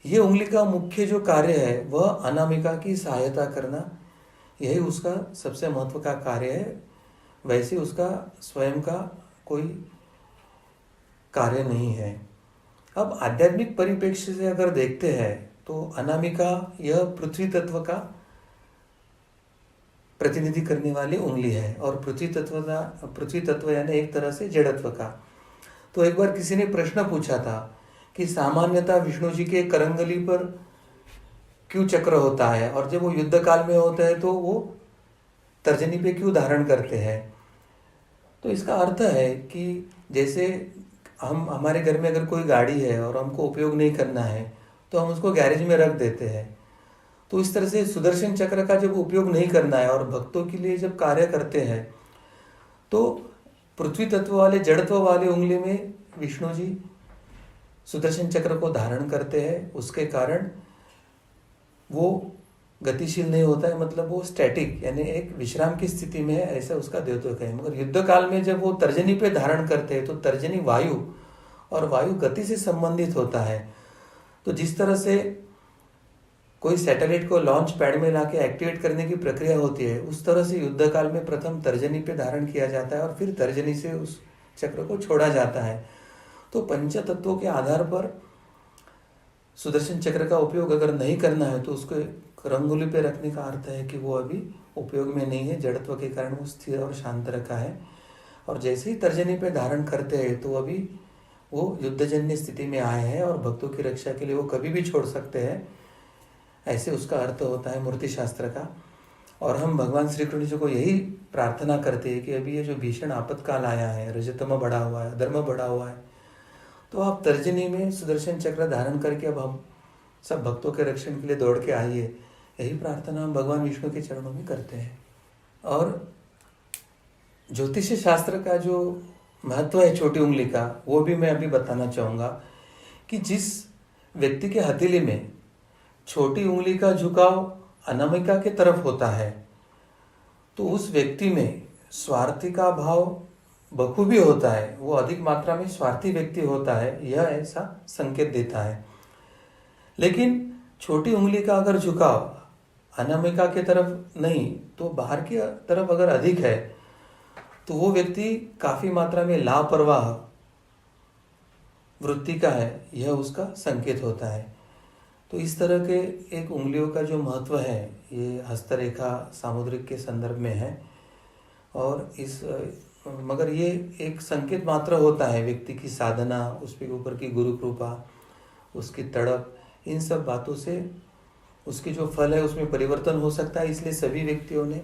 ये उंगली का मुख्य जो कार्य है वह अनामिका की सहायता करना, यही उसका सबसे महत्व का कार्य है। वैसे उसका स्वयं का कोई कार्य नहीं है। अब आध्यात्मिक परिप्रेक्ष्य से अगर देखते हैं तो अनामिका यह पृथ्वी तत्व का प्रतिनिधि करने वाली उंगली है और पृथ्वी तत्व यानी एक तरह से जड़त्व का। तो एक बार किसी ने प्रश्न पूछा था कि सामान्यतः विष्णु जी के करंगली पर क्यों चक्र होता है और जब वो युद्ध काल में होता है तो वो तर्जनी पे क्यों धारण करते हैं। तो इसका अर्थ है कि जैसे हमारे घर में अगर कोई गाड़ी है और हमको उपयोग नहीं करना है तो हम उसको गैरेज में रख देते हैं। तो इस तरह से सुदर्शन चक्र का जब उपयोग नहीं करना है और भक्तों के लिए जब कार्य करते हैं तो पृथ्वी तत्व वाले जड़त्व वाले उंगली में विष्णु जी सुदर्शन चक्र को धारण करते हैं। उसके कारण वो गतिशील नहीं होता है, मतलब वो स्टैटिक यानी एक विश्राम की स्थिति में है, ऐसा उसका द्योतक है। मगर युद्ध काल में जब वो तर्जनी पे धारण करते हैं तो तर्जनी वायु और वायु गति से संबंधित होता है। तो जिस तरह से कोई सैटेलाइट को लॉन्च पैड में लाके एक्टिवेट करने की प्रक्रिया होती है, उस तरह से युद्ध काल में प्रथम तर्जनी पे धारण किया जाता है और फिर तर्जनी से उस चक्र को छोड़ा जाता है। तो पंच तत्वों के आधार पर सुदर्शन चक्र का उपयोग अगर नहीं करना है तो उसको करंगुली पे रखने का अर्थ है कि वो अभी उपयोग में नहीं है, जड़त्व के कारण वो स्थिर और शांत रखा है। और जैसे ही तर्जनी पे धारण करते हैं तो अभी वो युद्धजन्य स्थिति में आए हैं और भक्तों की रक्षा के लिए वो कभी भी छोड़ सकते हैं, ऐसे उसका अर्थ होता है मूर्ति शास्त्र का। और हम भगवान श्री कृष्ण जी को यही प्रार्थना करते हैं कि अभी ये जो भीषण आपत्काल आया है, रजतम बढ़ा हुआ है, अधर्म बढ़ा हुआ है, तो आप तर्जनी में सुदर्शन चक्र धारण करके अब हम सब भक्तों के रक्षण के लिए दौड़ के आइए, यही प्रार्थना हम भगवान विष्णु के चरणों में करते हैं। और ज्योतिष शास्त्र का जो महत्व है छोटी उंगली का, वो भी मैं अभी बताना चाहूँगा कि जिस व्यक्ति के हथेली में छोटी उंगली का झुकाव अनामिका के तरफ होता है तो उस व्यक्ति में स्वार्थी का भाव बखूबी होता है, वो अधिक मात्रा में स्वार्थी व्यक्ति होता है, यह ऐसा संकेत देता है। लेकिन छोटी उंगली का अगर झुकाव अनामिका के तरफ नहीं तो बाहर की तरफ अगर अधिक है तो वो व्यक्ति काफी मात्रा में लापरवाह वृत्ति का है, यह उसका संकेत होता है। तो इस तरह के एक उंगलियों का जो महत्व है ये हस्तरेखा सामुद्रिक के संदर्भ में है। और मगर ये एक संकेत मात्र होता है, व्यक्ति की साधना, उसके ऊपर की गुरु कृपा, उसकी तड़प, इन सब बातों से उसकी जो फल है उसमें परिवर्तन हो सकता है। इसलिए सभी व्यक्तियों ने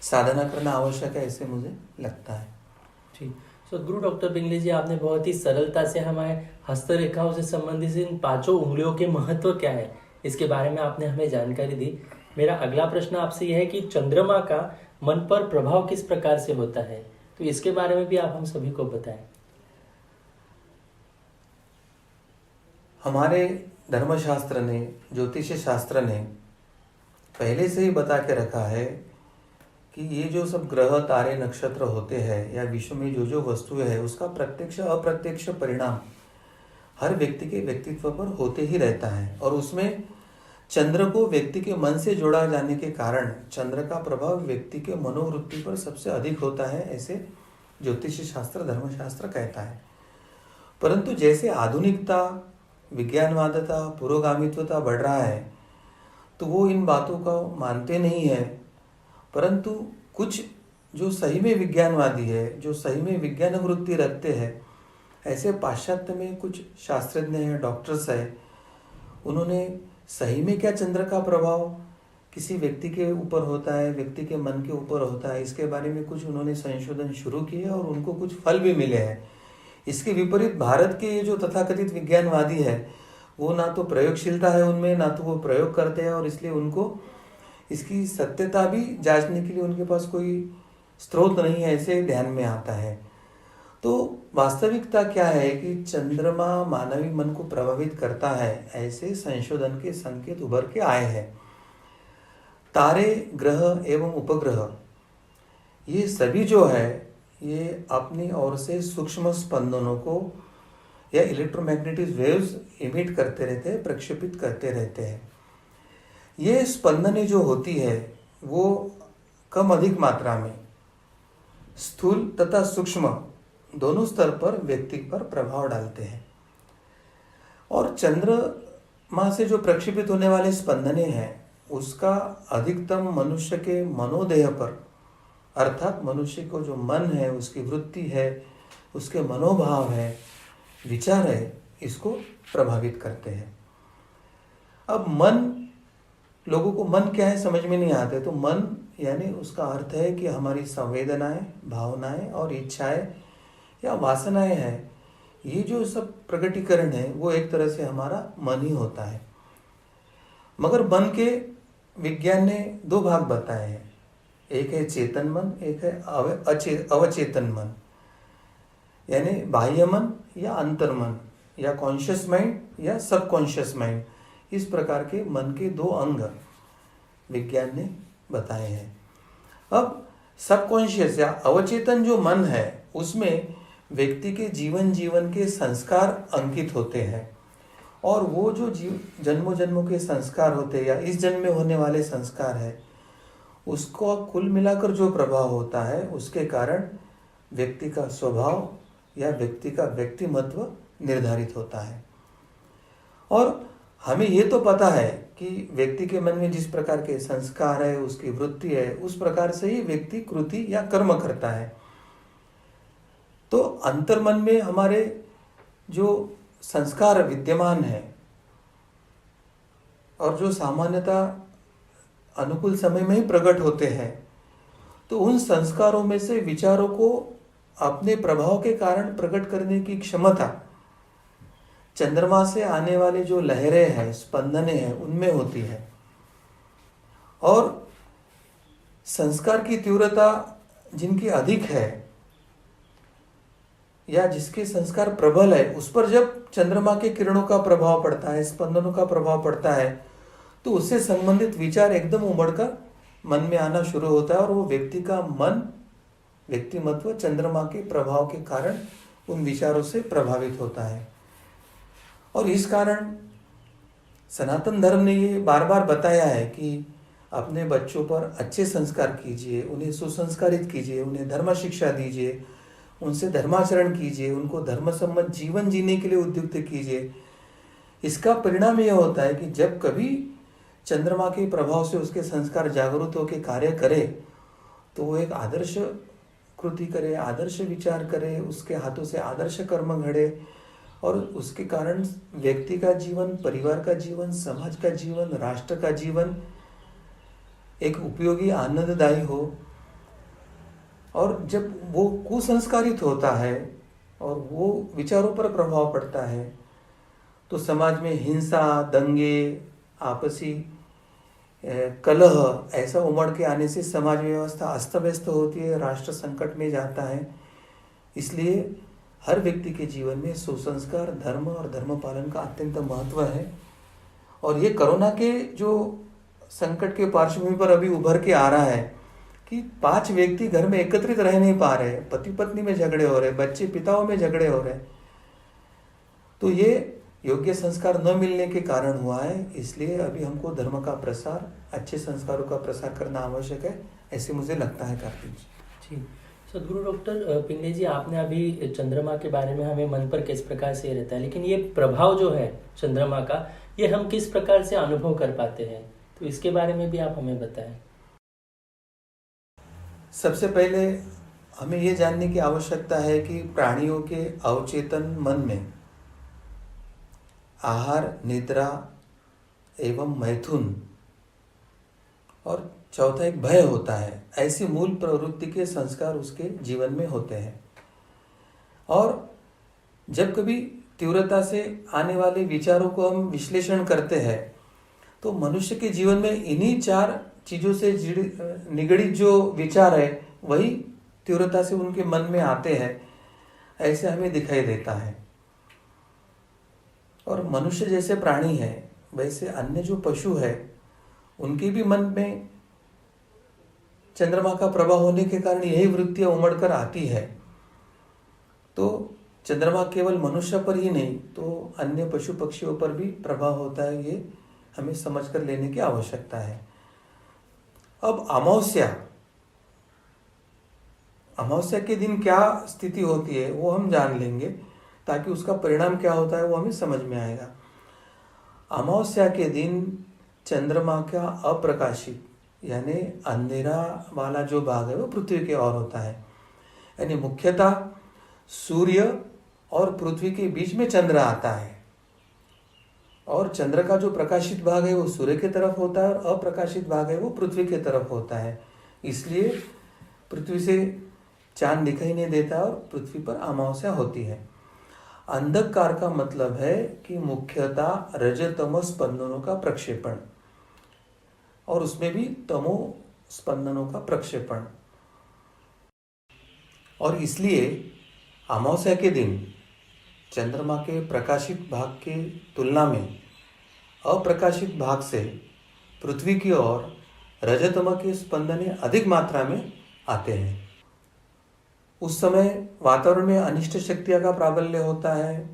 साधना करना आवश्यक है, ऐसे मुझे लगता है। ठीक। गुरु डॉक्टर पिंगले जी, आपने बहुत ही सरलता से हमारे हस्तरेखाओं से संबंधित इन पांचों उंगलियों के महत्व क्या है इसके बारे में आपने हमें जानकारी दी। मेरा अगला प्रश्न आपसे यह है कि चंद्रमा का मन पर प्रभाव किस प्रकार से होता है, तो इसके बारे में भी आप हम सभी को बताएं। हमारे धर्मशास्त्र ने, ज्योतिष शास्त्र ने पहले से ही बता के रखा है कि ये जो सब ग्रह, तारे, नक्षत्र होते हैं या विश्व में जो जो वस्तुएं है उसका प्रत्यक्ष अप्रत्यक्ष परिणाम हर व्यक्ति के व्यक्तित्व पर होते ही रहता है। और उसमें चंद्र को व्यक्ति के मन से जोड़ा जाने के कारण चंद्र का प्रभाव व्यक्ति के मनोवृत्ति पर सबसे अधिक होता है, ऐसे ज्योतिष शास्त्र, धर्मशास्त्र कहता है। परंतु जैसे आधुनिकता, विज्ञानवादता, पुरोगामित्वता बढ़ रहा है तो वो इन बातों को मानते नहीं है। परंतु कुछ जो सही में विज्ञानवादी है, जो सही में विज्ञान वृत्ति रखते हैं, ऐसे पाश्चात्य में कुछ शास्त्रज्ञ हैं, डॉक्टर्स हैं, उन्होंने सही में क्या चंद्र का प्रभाव किसी व्यक्ति के ऊपर होता है, व्यक्ति के मन के ऊपर होता है, इसके बारे में कुछ उन्होंने संशोधन शुरू किए और उनको कुछ फल भी मिले हैं। इसके विपरीत भारत के ये जो तथाकथित विज्ञानवादी है वो ना तो प्रयोगशीलता है उनमें, ना तो वो प्रयोग करते हैं और इसलिए उनको इसकी सत्यता भी जांचने के लिए उनके पास कोई स्रोत नहीं है, ऐसे ध्यान में आता है। तो वास्तविकता क्या है कि चंद्रमा मानवी मन को प्रभावित करता है, ऐसे संशोधन के संकेत उभर के आए हैं। तारे, ग्रह एवं उपग्रह ये सभी जो है ये अपनी ओर से सूक्ष्म स्पंदनों को या इलेक्ट्रोमैग्नेटिक वेव्स इमिट करते रहते हैं, प्रक्षेपित करते रहते हैं। ये स्पंदनें जो होती है वो कम अधिक मात्रा में स्थूल तथा सूक्ष्म दोनों स्तर पर व्यक्ति पर प्रभाव डालते हैं। और चंद्र माँ से जो प्रक्षेपित होने वाले स्पंदने हैं उसका अधिकतम मनुष्य के मनोदेह पर, अर्थात मनुष्य को जो मन है, उसकी वृत्ति है, उसके मनोभाव है, विचार है, इसको प्रभावित करते हैं। अब मन, लोगों को मन क्या है समझ में नहीं आते, तो मन यानी उसका अर्थ है कि हमारी संवेदनाएं, भावनाएं और इच्छाएं या वासनाएं हैं, ये जो सब प्रकटीकरण है वो एक तरह से हमारा मन ही होता है। मगर मन के विज्ञान ने दो भाग बताए हैं, एक है चेतन मन, एक है अवचेतन मन, यानी बाह्य मन या अंतर मन, या कॉन्शियस माइंड या सबकॉन्शियस माइंड। इस प्रकार के मन के दो अंग विज्ञान ने बताए हैं। अब सबकॉन्शियस या अवचेतन जो मन है उसमें व्यक्ति के जीवन के संस्कार अंकित होते हैं, और वो जो जन्मों जन्मों के संस्कार होते हैं या इस जन्म में होने वाले संस्कार है, उसको कुल मिलाकर जो प्रभाव होता है उसके कारण व्यक्ति का स्वभाव या व्यक्ति का व्यक्तिमत्व निर्धारित होता है। और हमें ये तो पता है कि व्यक्ति के मन में जिस प्रकार के संस्कार है, उसकी वृत्ति है, उस प्रकार से ही व्यक्ति कृति या कर्म करता है। तो अंतर्मन में हमारे जो संस्कार विद्यमान है और जो सामान्यतः अनुकूल समय में ही प्रकट होते हैं, तो उन संस्कारों में से विचारों को अपने प्रभाव के कारण प्रकट करने की क्षमता चंद्रमा से आने वाले जो लहरें हैं, स्पंदनें हैं, उनमें होती है। और संस्कार की तीव्रता जिनकी अधिक है या जिसके संस्कार प्रबल है, उस पर जब चंद्रमा के किरणों का प्रभाव पड़ता है, स्पंदनों का प्रभाव पड़ता है, तो उससे संबंधित विचार एकदम उमड़कर मन में आना शुरू होता है, और वो व्यक्ति का मन, व्यक्तिमत्व चंद्रमा के प्रभाव के कारण उन विचारों से प्रभावित होता है। और इस कारण सनातन धर्म ने ये बार बार बताया है कि अपने बच्चों पर अच्छे संस्कार कीजिए, उन्हें सुसंस्कारित कीजिए, उन्हें धर्म शिक्षा दीजिए, उनसे धर्माचरण कीजिए, उनको धर्म सम्मत जीवन जीने के लिए उद्युक्त कीजिए। इसका परिणाम यह होता है कि जब कभी चंद्रमा के प्रभाव से उसके संस्कार जागरूक होकर कार्य करे, तो वो एक आदर्श कृति करे, आदर्श विचार करे, उसके हाथों से आदर्श कर्म घड़े, और उसके कारण व्यक्ति का जीवन, परिवार का जीवन, समाज का जीवन, राष्ट्र का जीवन एक उपयोगी, आनंददायी हो। और जब वो कुसंस्कारित होता है और वो विचारों पर प्रभाव पड़ता है, तो समाज में हिंसा, दंगे, आपसी कलह ऐसा उमड़ के आने से समाज व्यवस्था अस्त व्यस्त होती है, राष्ट्र संकट में जाता है। इसलिए हर व्यक्ति के जीवन में सुसंस्कार, धर्म और धर्म पालन का अत्यंत महत्व है। और ये कोरोना के जो संकट के पार्श्वभूमि पर अभी उभर के आ रहा है कि 5 व्यक्ति घर में एकत्रित रह नहीं पा रहे, पति पत्नी में झगड़े हो रहे, बच्चे पिताओं में झगड़े हो रहे, तो ये योग्य संस्कार न मिलने के कारण हुआ है। इसलिए अभी हमको धर्म का प्रसार, अच्छे संस्कारों का प्रसार करना आवश्यक है, ऐसे मुझे लगता है। कार्तिक जी, सदगुरु डॉक्टर पिंगले जी, आपने अभी चंद्रमा के बारे में हमें मन पर किस प्रकार से रहता है, लेकिन ये प्रभाव जो है चंद्रमा का, ये हम किस प्रकार से अनुभव कर पाते हैं, तो इसके बारे में भी आप हमें बताएं। सबसे पहले हमें ये जानने की आवश्यकता है कि प्राणियों के अवचेतन मन में आहार, निद्रा एवं मैथुन और चौथा एक भय होता है, ऐसी मूल प्रवृत्ति के संस्कार उसके जीवन में होते हैं। और जब कभी तीव्रता से आने वाले विचारों को हम विश्लेषण करते हैं, तो मनुष्य के जीवन में इन्हीं 4 चीजों से निगड़ित जो विचार है वही तीव्रता से उनके मन में आते हैं, ऐसे हमें दिखाई देता है। और मनुष्य जैसे प्राणी है, वैसे अन्य जो पशु है, उनके भी मन में चंद्रमा का प्रभाव होने के कारण यही वृत्तियां उमड़कर आती है। तो चंद्रमा केवल मनुष्य पर ही नहीं, तो अन्य पशु पक्षियों पर भी प्रभाव होता है, ये हमें समझकर लेने की आवश्यकता है। अब अमावस्या के दिन क्या स्थिति होती है वो हम जान लेंगे, ताकि उसका परिणाम क्या होता है वो हमें समझ में आएगा। अमावस्या के दिन चंद्रमा का अप्रकाशित यानी अंधेरा वाला जो भाग है वो पृथ्वी के ओर होता है। यानी मुख्यतः सूर्य और पृथ्वी के बीच में चंद्र आता है और चंद्र का जो प्रकाशित भाग है वो सूर्य की तरफ होता है और अप्रकाशित भाग है वो पृथ्वी की तरफ होता है। इसलिए पृथ्वी से चांद दिखाई नहीं देता और पृथ्वी पर अमावस्या होती है। अंधकार का मतलब है कि मुख्यतः रजतम स्पंदनों का प्रक्षेपण और उसमें भी तमो स्पंदनों का प्रक्षेपण। और इसलिए अमावस्या के दिन चंद्रमा के प्रकाशित भाग के तुलना में अप्रकाशित भाग से पृथ्वी की ओर रजतम के स्पंदने अधिक मात्रा में आते हैं। उस समय वातावरण में अनिष्ट शक्तियां का प्राबल्य होता है,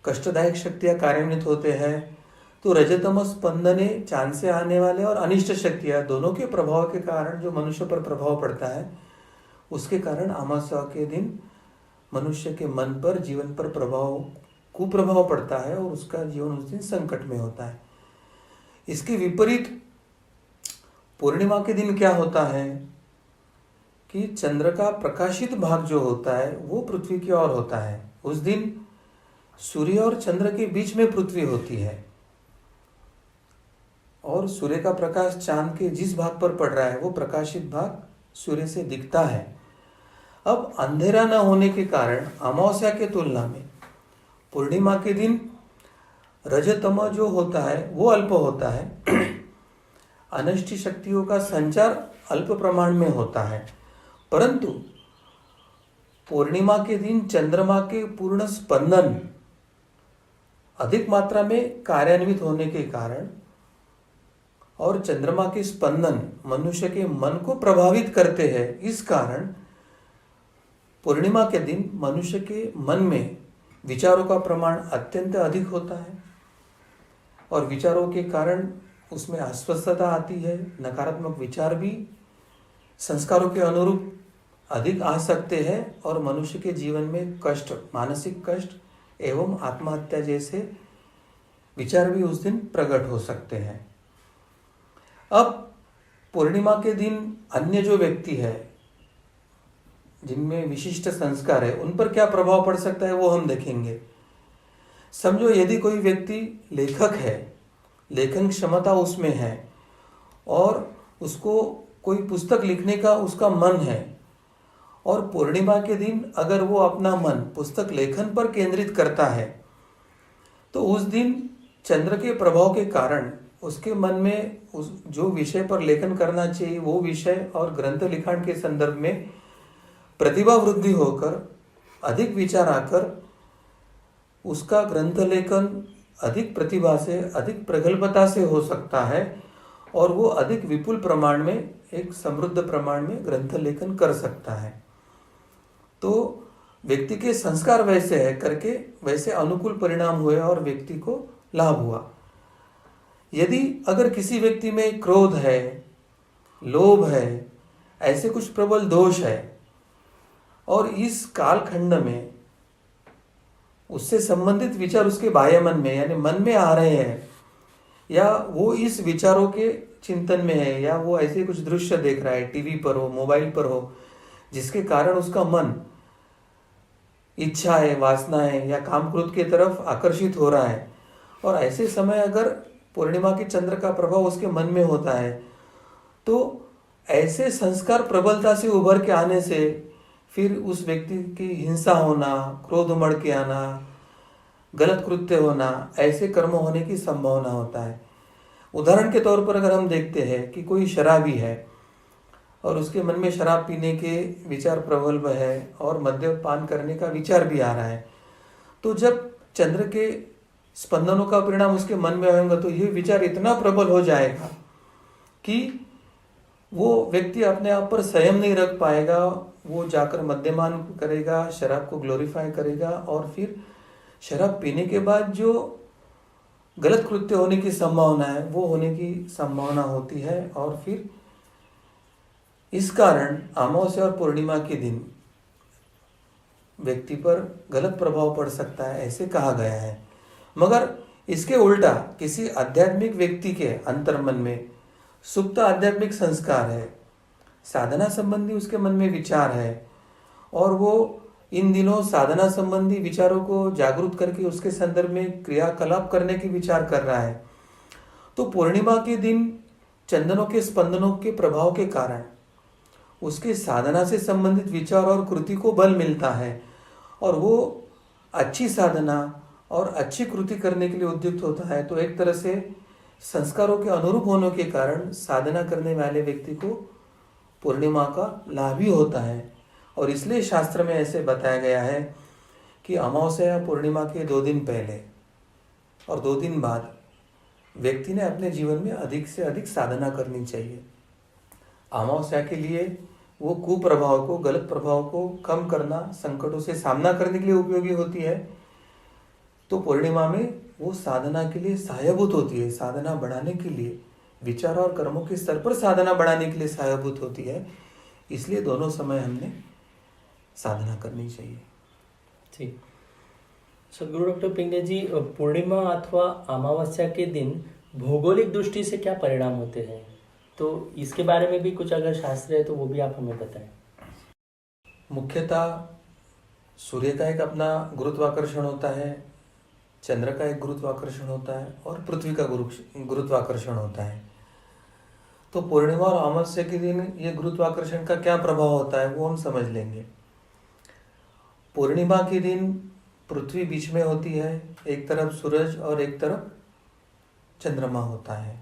कष्टदायक शक्तियां कार्यान्वित होते हैं। तो रजतम स्पंदने चांद से आने वाले और अनिष्ट शक्तियां दोनों के प्रभाव के कारण जो मनुष्य पर प्रभाव पड़ता है, उसके कारण अमावस्या के दिन मनुष्य के मन पर, जीवन पर कुप्रभाव पड़ता है और उसका जीवन उस दिन संकट में होता है। इसके विपरीत पूर्णिमा के दिन क्या होता है कि चंद्र का प्रकाशित भाग जो होता है वो पृथ्वी की ओर होता है। उस दिन सूर्य और चंद्र के बीच में पृथ्वी होती है और सूर्य का प्रकाश चांद के जिस भाग पर पड़ रहा है वो प्रकाशित भाग सूर्य से दिखता है। अब अंधेरा न होने के कारण अमावस्या के तुलना में पूर्णिमा के दिन रजतम जो होता है वो अल्प होता है। अनिष्ट शक्तियों का संचार अल्प प्रमाण में होता है, परंतु पूर्णिमा के दिन चंद्रमा के पूर्ण स्पंदन अधिक मात्रा में कार्यान्वित होने के कारण और चंद्रमा के स्पंदन मनुष्य के मन को प्रभावित करते हैं। इस कारण पूर्णिमा के दिन मनुष्य के मन में विचारों का प्रमाण अत्यंत अधिक होता है और विचारों के कारण उसमें अस्वस्थता आती है। नकारात्मक विचार भी संस्कारों के अनुरूप अधिक आ सकते हैं और मनुष्य के जीवन में कष्ट, मानसिक कष्ट एवं आत्महत्या जैसे विचार भी उस दिन प्रकट हो सकते हैं। अब पूर्णिमा के दिन अन्य जो व्यक्ति है जिनमें विशिष्ट संस्कार है उन पर क्या प्रभाव पड़ सकता है वो हम देखेंगे। समझो यदि कोई व्यक्ति लेखक है, लेखन क्षमता उसमें है और उसको कोई पुस्तक लिखने का उसका मन है और पूर्णिमा के दिन अगर वो अपना मन पुस्तक लेखन पर केंद्रित करता है तो उस दिन चंद्र के प्रभाव के कारण उसके मन में उस जो विषय पर लेखन करना चाहिए वो विषय और ग्रंथ लिखाण के संदर्भ में प्रतिभा वृद्धि होकर अधिक विचार आकर उसका ग्रंथ लेखन अधिक प्रतिभा से, अधिक प्रगल्भता से हो सकता है और वो अधिक विपुल प्रमाण में, एक समृद्ध प्रमाण में ग्रंथ लेखन कर सकता है। तो व्यक्ति के संस्कार वैसे है करके वैसे अनुकूल परिणाम हुए और व्यक्ति को लाभ हुआ। यदि अगर किसी व्यक्ति में क्रोध है, लोभ है, ऐसे कुछ प्रबल दोष है और इस कालखंड में उससे संबंधित विचार उसके बाह्य मन में यानी मन में आ रहे हैं या वो इस विचारों के चिंतन में है या वो ऐसे कुछ दृश्य देख रहा है, टीवी पर हो, मोबाइल पर हो, जिसके कारण उसका मन इच्छाएं, वासनाएं या काम क्रोध की तरफ आकर्षित हो रहा है और ऐसे समय अगर पूर्णिमा के चंद्र का प्रभाव उसके मन में होता है तो ऐसे संस्कार प्रबलता से उभर के आने से फिर उस व्यक्ति की हिंसा होना, क्रोध उमड़ के आना, गलत कृत्य होना, ऐसे कर्म होने की संभावना होता है। उदाहरण के तौर पर अगर हम देखते हैं कि कोई शराबी है और उसके मन में शराब पीने के विचार प्रबल है और मद्यपान करने का विचार भी आ रहा है, तो जब चंद्र के स्पंदनों का परिणाम उसके मन में आएगा तो ये विचार इतना प्रबल हो जाएगा कि वो व्यक्ति अपने आप पर संयम नहीं रख पाएगा, वो जाकर मद्यपान करेगा, शराब को ग्लोरीफाई करेगा और फिर शराब पीने के बाद जो गलत कृत्य होने की संभावना है वो होने की संभावना होती है और फिर इस कारण अमावस्या और पूर्णिमा के दिन व्यक्ति पर गलत प्रभाव पड़ सकता है, ऐसे कहा गया है। मगर इसके उल्टा किसी आध्यात्मिक व्यक्ति के अंतर्मन में सुप्त आध्यात्मिक संस्कार है, साधना संबंधी उसके मन में विचार है और वो इन दिनों साधना संबंधी विचारों को जागरूक करके उसके संदर्भ में क्रियाकलाप करने की विचार कर रहा है, तो पूर्णिमा के दिन चंदनों के स्पंदनों के प्रभाव के कारण उसके साधना से संबंधित विचार और कृति को बल मिलता है और वो अच्छी साधना और अच्छी कृति करने के लिए उद्युक्त होता है। तो एक तरह से संस्कारों के अनुरूप होने के कारण साधना करने वाले व्यक्ति को पूर्णिमा का लाभ ही होता है। और इसलिए शास्त्र में ऐसे बताया गया है कि अमावस्या या पूर्णिमा के 2 दिन पहले और 2 दिन बाद व्यक्ति ने अपने जीवन में अधिक से अधिक साधना करनी चाहिए। अमावस्या के लिए वो कुप्रभाव को, गलत प्रभाव को कम करना, संकटों से सामना करने के लिए उपयोगी होती है। तो पूर्णिमा में वो साधना के लिए सहायभूत होती है, साधना बढ़ाने के लिए, विचार और कर्मों के स्तर पर साधना बढ़ाने के लिए सहायभूत होती है। इसलिए दोनों समय हमने साधना करनी चाहिए। ठीक। सदगुरु डॉक्टर पिंगले जी, पूर्णिमा अथवा अमावस्या के दिन भौगोलिक दृष्टि से क्या परिणाम होते हैं, तो इसके बारे में भी कुछ अगर शास्त्र है तो वो भी आप हमें बताएं। मुख्यतः सूर्य का एक अपना गुरुत्वाकर्षण होता है, चंद्र का एक गुरुत्वाकर्षण होता है और पृथ्वी का गुरुत्वाकर्षण होता है। तो पूर्णिमा और अमावस्या के दिन ये गुरुत्वाकर्षण का क्या प्रभाव होता है वो हम समझ लेंगे। पूर्णिमा के दिन पृथ्वी बीच में होती है, एक तरफ सूरज और एक तरफ चंद्रमा होता है।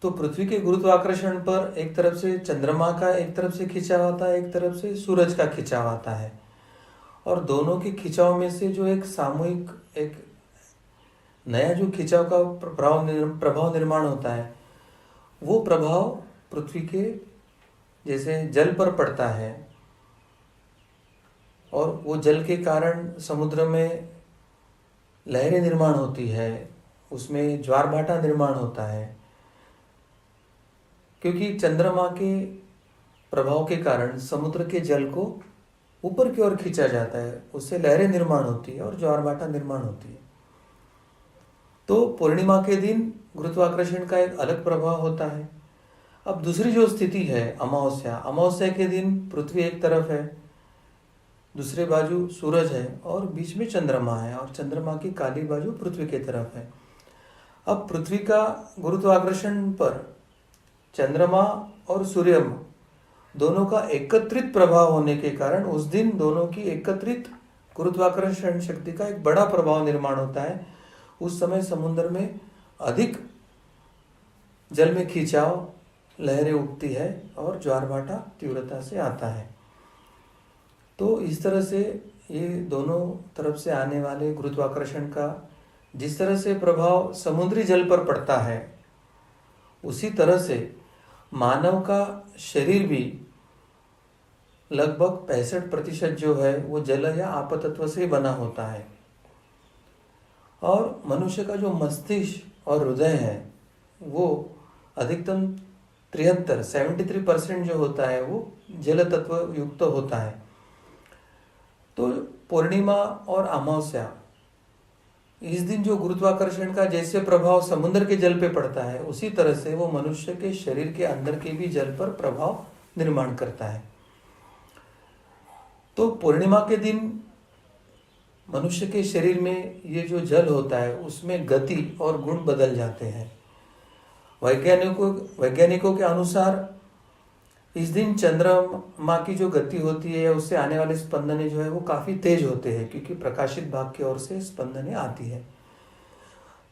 तो पृथ्वी के गुरुत्वाकर्षण पर एक तरफ से चंद्रमा का एक तरफ से खिंचाव आता है, एक तरफ से सूरज का खिंचाव आता है और दोनों के खिंचाव में से जो एक सामूहिक, एक नया जो खिंचाव का प्रभाव निर्माण होता है, वो प्रभाव पृथ्वी के जैसे जल पर पड़ता है और वो जल के कारण समुद्र में लहरें निर्माण होती है, उसमें ज्वार भाटा निर्माण होता है। क्योंकि चंद्रमा के प्रभाव के कारण समुद्र के जल को ऊपर की ओर खींचा जाता है, उससे लहरें निर्माण होती है और ज्वार भाटा निर्माण होती है। तो पूर्णिमा के दिन गुरुत्वाकर्षण का एक अलग प्रभाव होता है। अब दूसरी जो स्थिति है अमावस्या, अमावस्या के दिन पृथ्वी एक तरफ है, दूसरे बाजू सूरज है और बीच में चंद्रमा है और चंद्रमा की काली बाजू पृथ्वी की तरफ है। अब पृथ्वी का गुरुत्वाकर्षण पर चंद्रमा और सूर्य दोनों का एकत्रित प्रभाव होने के कारण उस दिन दोनों की एकत्रित गुरुत्वाकर्षण शक्ति का एक बड़ा प्रभाव निर्माण होता है। उस समय समुद्र में अधिक जल में खिंचाव, लहरें उठती है और ज्वार भाटा तीव्रता से आता है। तो इस तरह से ये दोनों तरफ से आने वाले गुरुत्वाकर्षण का जिस तरह से प्रभाव समुद्री जल पर पड़ता है, उसी तरह से मानव का शरीर भी लगभग 65% जो है वो जल या आपतत्व से बना होता है और मनुष्य का जो मस्तिष्क और हृदय है वो अधिकतम 73% जो होता है वो जल तत्व युक्त होता है। तो पूर्णिमा और अमावस्या इस दिन जो गुरुत्वाकर्षण का जैसे प्रभाव समुद्र के जल पे पड़ता है, उसी तरह से वो मनुष्य के शरीर के अंदर के भी जल पर प्रभाव निर्माण करता है। तो पूर्णिमा के दिन मनुष्य के शरीर में ये जो जल होता है उसमें गति और गुण बदल जाते हैं। वैज्ञानिकों के अनुसार इस दिन चंद्रमा की जो गति होती है उससे आने वाले स्पंदनें जो है वो काफी तेज होते हैं, क्योंकि प्रकाशित भाग की ओर से स्पंदनें आती है।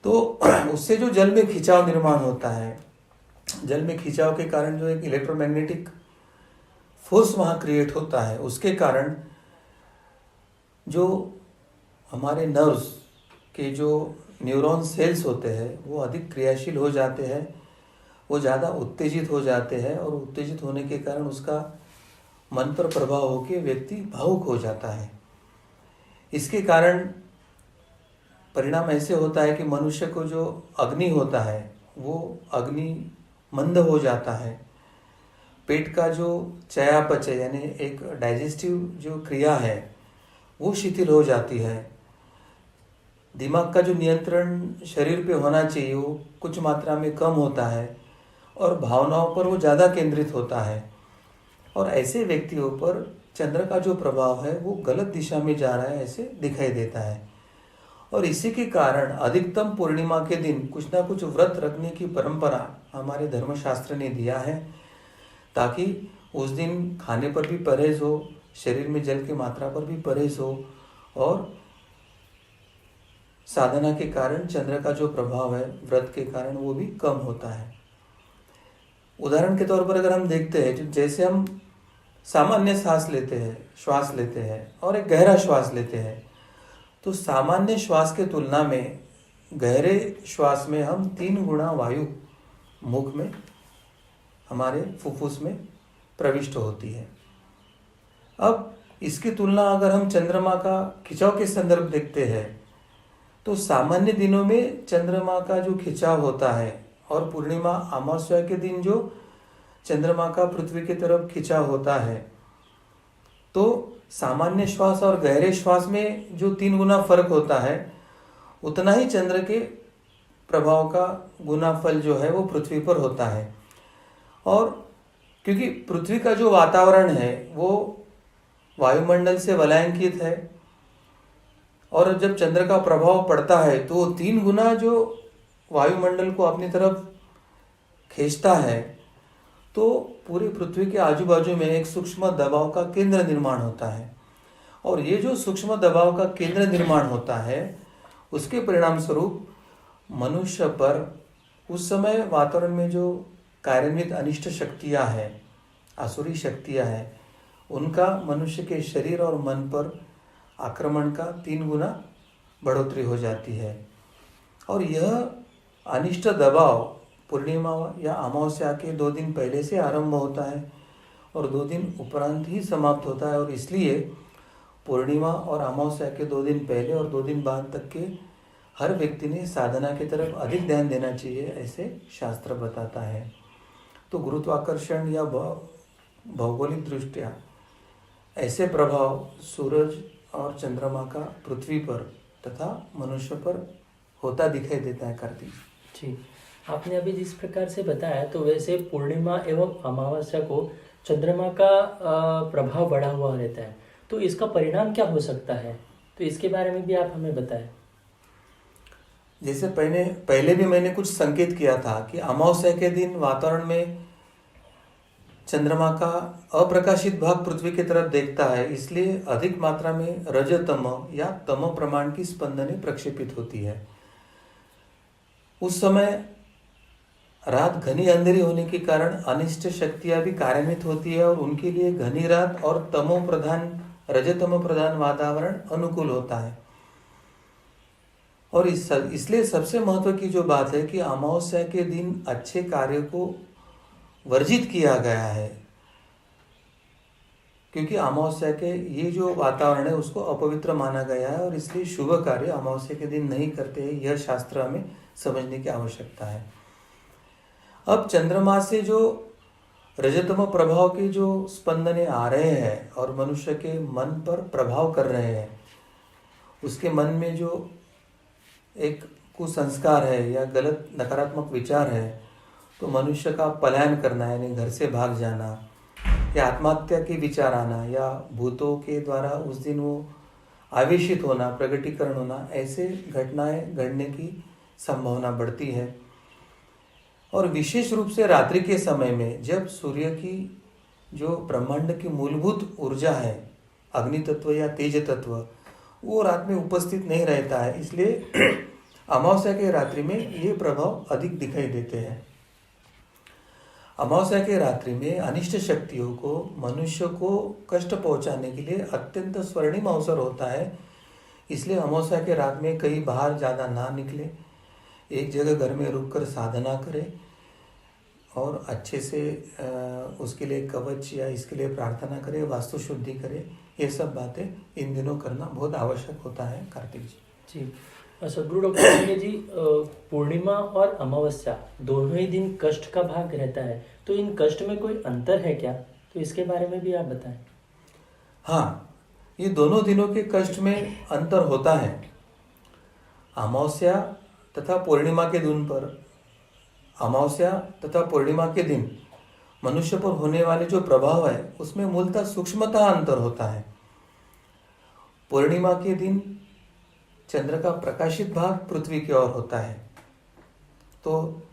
तो उससे जो जल में खिंचाव निर्माण होता है, जल में खिंचाव के कारण जो एक इलेक्ट्रोमैग्नेटिक फोर्स वहां क्रिएट होता है, उसके कारण जो हमारे नर्व्स के जो न्यूरॉन सेल्स होते हैं वो अधिक क्रियाशील हो जाते हैं, वो ज़्यादा उत्तेजित हो जाते हैं और उत्तेजित होने के कारण उसका मन पर प्रभाव होकर व्यक्ति भावुक हो जाता है। इसके कारण परिणाम ऐसे होता है कि मनुष्य को जो अग्नि होता है वो अग्नि मंद हो जाता है, पेट का जो चयापचय यानी एक डाइजेस्टिव जो क्रिया है वो शिथिल हो जाती है, दिमाग का जो नियंत्रण शरीर पे होना चाहिए वो कुछ मात्रा में कम होता है और भावनाओं पर वो ज़्यादा केंद्रित होता है। और ऐसे व्यक्तियों पर चंद्र का जो प्रभाव है वो गलत दिशा में जा रहा है ऐसे दिखाई देता है। और इसी के कारण अधिकतम पूर्णिमा के दिन कुछ ना कुछ व्रत रखने की परंपरा हमारे धर्मशास्त्र ने दिया है, ताकि उस दिन खाने पर भी परहेज हो, शरीर में जल की मात्रा पर भी परहेज हो और साधना के कारण चंद्र का जो प्रभाव है व्रत के कारण वो भी कम होता है। उदाहरण के तौर पर अगर हम देखते हैं, जैसे हम सामान्य श्वास लेते हैं और एक गहरा श्वास लेते हैं, तो सामान्य श्वास के तुलना में गहरे श्वास में हम 3 गुना वायु मुख में हमारे फुफ्फुस में प्रविष्ट होती है। अब इसकी तुलना अगर हम चंद्रमा का खिंचाव के संदर्भ देखते हैं, तो सामान्य दिनों में चंद्रमा का जो खिंचाव होता है और पूर्णिमा अमावस्या के दिन जो चंद्रमा का पृथ्वी की तरफ खिंचाव होता है, तो सामान्य श्वास और गहरे श्वास में जो 3 गुना फर्क होता है, उतना ही चंद्र के प्रभाव का गुनाफल जो है वो पृथ्वी पर होता है। और क्योंकि पृथ्वी का जो वातावरण है वो वायुमंडल से वलयांकित है और जब चंद्र का प्रभाव पड़ता है तो 3 गुना जो वायुमंडल को अपनी तरफ खींचता है, तो पूरी पृथ्वी के आजू बाजू में एक सूक्ष्म दबाव का केंद्र निर्माण होता है। और ये जो सूक्ष्म दबाव का केंद्र निर्माण होता है, उसके परिणाम स्वरूप मनुष्य पर उस समय वातावरण में जो कार्यान्वित अनिष्ट शक्तियाँ हैं, आसुरी शक्तियाँ हैं, उनका मनुष्य के शरीर और मन पर आक्रमण का 3 गुना बढ़ोतरी हो जाती है। और यह अनिष्ट दबाव पूर्णिमा या अमावस्या के 2 दिन पहले से आरंभ होता है और 2 दिन उपरांत ही समाप्त होता है। और इसलिए पूर्णिमा और अमावस्या के 2 दिन पहले और 2 दिन बाद तक के हर व्यक्ति ने साधना की तरफ अधिक ध्यान देना चाहिए, ऐसे शास्त्र बताता है। तो गुरुत्वाकर्षण या भौगोलिक दृष्टिया ऐसे प्रभाव सूरज और चंद्रमा का पृथ्वी पर तथा मनुष्य पर होता दिखाई देता है। कार्तिक जी, आपने अभी जिस प्रकार से बताया, तो वैसे पूर्णिमा एवं अमावस्या को चंद्रमा का प्रभाव बढ़ा हुआ रहता है, तो इसका परिणाम क्या हो सकता है, तो इसके बारे में भी आप हमें बताएं। जैसे पहले भी मैंने कुछ संकेत किया था कि अमावस्या के दिन वातावरण में चंद्रमा का अप्रकाशित भाग पृथ्वी की तरफ देखता है, इसलिए अधिक मात्रा में रजतम या तम प्रमाण की स्पंदनें प्रक्षेपित होती है। उस समय रात घनी अंधेरी होने के कारण अनिष्ट शक्तियां भी कार्यान्वित होती है और उनके लिए घनी रात और रजतम प्रधान वातावरण अनुकूल होता है। और इसलिए सबसे महत्व की जो बात है कि अमावस्या के दिन अच्छे कार्य को वर्जित किया गया है, क्योंकि अमावस्या के ये जो वातावरण है उसको अपवित्र माना गया है और इसलिए शुभ कार्य अमावस्या के दिन नहीं करते हैं। यह शास्त्र हमें समझने की आवश्यकता है। अब चंद्रमा से जो रजतम प्रभाव के जो स्पंदने आ रहे हैं और मनुष्य के मन पर प्रभाव कर रहे हैं, उसके मन में जो एक कुसंस्कार है या गलत नकारात्मक विचार है, तो मनुष्य का पलायन करना यानी घर से भाग जाना या आत्महत्या के विचार आना या भूतों के द्वारा उस दिन वो आवेशित होना, प्रगटीकरण होना, ऐसे घटनाएं घटने की संभावना बढ़ती है। और विशेष रूप से रात्रि के समय में जब सूर्य की जो ब्रह्मांड की मूलभूत ऊर्जा है, अग्नि तत्व या तेज तत्व, वो रात में उपस्थित नहीं रहता है, इसलिए अमावस्या के रात्रि में ये प्रभाव अधिक दिखाई देते हैं। अमावस्या के रात्रि में अनिष्ट शक्तियों को मनुष्य को कष्ट पहुंचाने के लिए अत्यंत स्वर्णिम अवसर होता है। इसलिए अमावस्या के रात में कहीं बाहर ज़्यादा ना निकले, एक जगह घर में रुककर साधना करें और अच्छे से उसके लिए कवच या इसके लिए प्रार्थना करें, वास्तु शुद्धि करें। ये सब बातें इन दिनों करना बहुत आवश्यक होता है। कार्तिक जी जी, सदगुरु डॉक्टर संजय जी, पूर्णिमा और अमावस्या दोनों ही दिन कष्ट का भाग रहता है, तो इन कष्ट में कोई अंतर है क्या, तो इसके बारे में भी आप बताएं। हाँ, ये दोनों दिनों के कष्ट में अंतर होता है। अमावस्या तथा पूर्णिमा के दिन पर अमावस्या तथा पूर्णिमा के दिन मनुष्य पर होने वाले जो प्रभाव है उसमें मूलतः सूक्ष्मतः अंतर होता है। पूर्णिमा के दिन चंद्र का प्रकाशित भाग पृथ्वी की ओर होता है, तो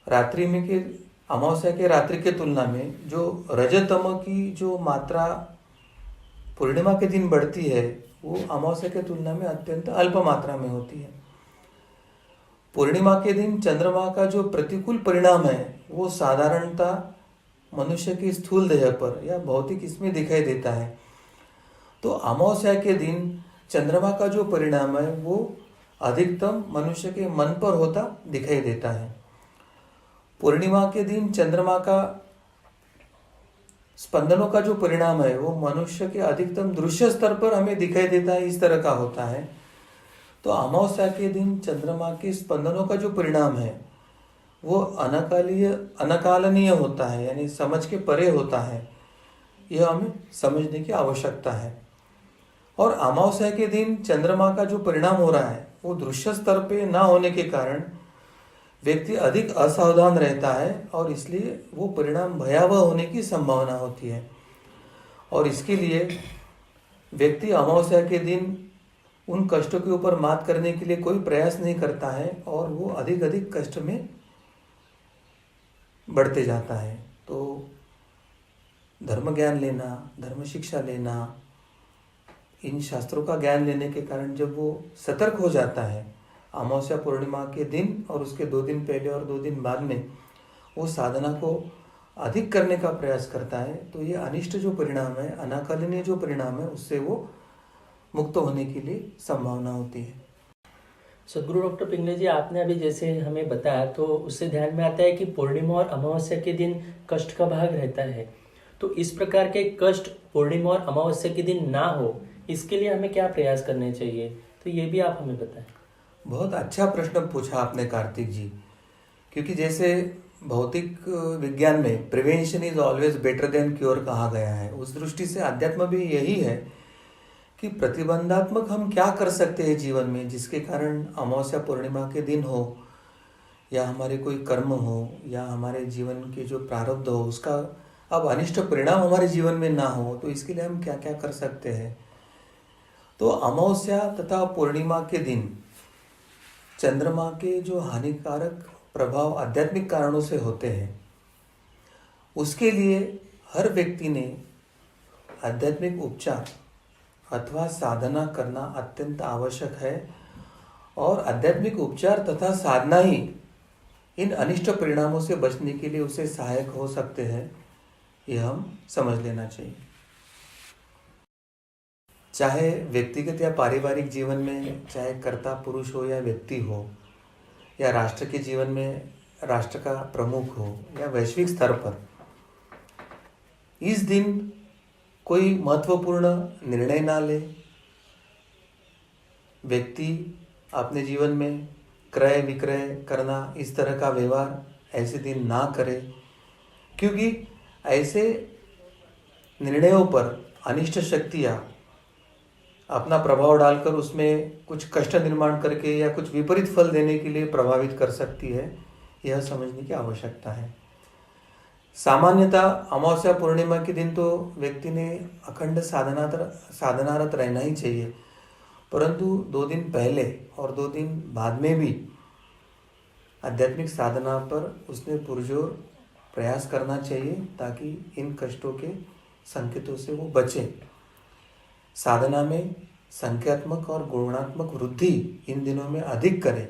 रात्रि में के अमावस्या के रात्रि के तुलना में जो रजतम की जो मात्रा पूर्णिमा के दिन बढ़ती है वो अमावस्या के तुलना में अत्यंत अल्प मात्रा में होती है। पूर्णिमा के दिन चंद्रमा का जो प्रतिकूल परिणाम है वो साधारणतः मनुष्य के स्थूल देह पर या भौतिक इसमें दिखाई देता है। तो अमावस्या के दिन चंद्रमा का जो परिणाम है वो अधिकतम मनुष्य के मन पर होता दिखाई देता है। पूर्णिमा के दिन चंद्रमा का स्पंदनों का जो परिणाम है वो मनुष्य के अधिकतम दृश्य स्तर पर हमें दिखाई देता है, इस तरह का होता है। तो अमावस्या के दिन चंद्रमा के स्पंदनों का जो परिणाम है वो अनकालनीय होता है, यानी समझ के परे होता है। यह हमें समझने की आवश्यकता है। और अमावस्या के दिन चंद्रमा का जो परिणाम हो रहा है वो दृश्य स्तर पे ना होने के कारण व्यक्ति अधिक असावधान रहता है और इसलिए वो परिणाम भयावह होने की संभावना होती है। और इसके लिए व्यक्ति अमावस्या के दिन उन कष्टों के ऊपर मात करने के लिए कोई प्रयास नहीं करता है और वो अधिक अधिक कष्ट में बढ़ते जाता है। तो धर्म ज्ञान लेना, धर्म शिक्षा लेना, इन शास्त्रों का ज्ञान लेने के कारण जब वो सतर्क हो जाता है अमावस्या पूर्णिमा के दिन और उसके 2 दिन पहले और 2 दिन बाद में वो साधना को अधिक करने का प्रयास करता है, तो ये अनिष्ट जो परिणाम है, अनाकलनीय जो परिणाम है, उससे वो मुक्त होने के लिए संभावना होती है। सदगुरु डॉक्टर पिंगले जी, आपने अभी जैसे हमें बताया तो उससे ध्यान में आता है कि पूर्णिमा और अमावस्या के दिन कष्ट का भाग रहता है। तो इस प्रकार के कष्ट पूर्णिमा और अमावस्या के दिन ना हो, इसके लिए हमें क्या प्रयास करने चाहिए, तो ये भी आप हमें बताएं। बहुत अच्छा प्रश्न पूछा आपने कार्तिक जी, क्योंकि जैसे भौतिक विज्ञान में prevention is always better than cure कहा गया है, उस दृष्टि से अध्यात्म भी यही है कि प्रतिबंधात्मक हम क्या कर सकते हैं जीवन में, जिसके कारण अमावस्या पूर्णिमा के दिन हो या हमारे कोई कर्म हो या हमारे जीवन के जो प्रारब्ध हो उसका अब अनिष्ट परिणाम हमारे जीवन में ना हो, तो इसके लिए हम क्या क्या कर सकते हैं। तो अमावस्या तथा पूर्णिमा के दिन चंद्रमा के जो हानिकारक प्रभाव आध्यात्मिक कारणों से होते हैं, उसके लिए हर व्यक्ति ने आध्यात्मिक उपचार अथवा साधना करना अत्यंत आवश्यक है। और आध्यात्मिक उपचार तथा साधना ही इन अनिष्ट परिणामों से बचने के लिए उसे सहायक हो सकते हैं, यह हम समझ लेना चाहिए। चाहे व्यक्तिगत या पारिवारिक जीवन में, चाहे कर्ता पुरुष हो या व्यक्ति हो, या राष्ट्र के जीवन में राष्ट्र का प्रमुख हो या वैश्विक स्तर पर, इस दिन कोई महत्वपूर्ण निर्णय ना ले। व्यक्ति अपने जीवन में क्रय विक्रय करना, इस तरह का व्यवहार ऐसे दिन ना करे, क्योंकि ऐसे निर्णयों पर अनिष्ट शक्तियाँ अपना प्रभाव डालकर उसमें कुछ कष्ट निर्माण करके या कुछ विपरीत फल देने के लिए प्रभावित कर सकती है। यह समझने की आवश्यकता है। सामान्यतः अमावस्या पूर्णिमा के दिन तो व्यक्ति ने अखंड साधनारत रहना ही चाहिए, परंतु 2 दिन पहले और 2 दिन बाद में भी आध्यात्मिक साधना पर उसने पुरजोर प्रयास करना चाहिए, ताकि इन कष्टों के संकेतों से वो बचे। साधना में संख्यात्मक और गुणात्मक वृद्धि इन दिनों में अधिक करें।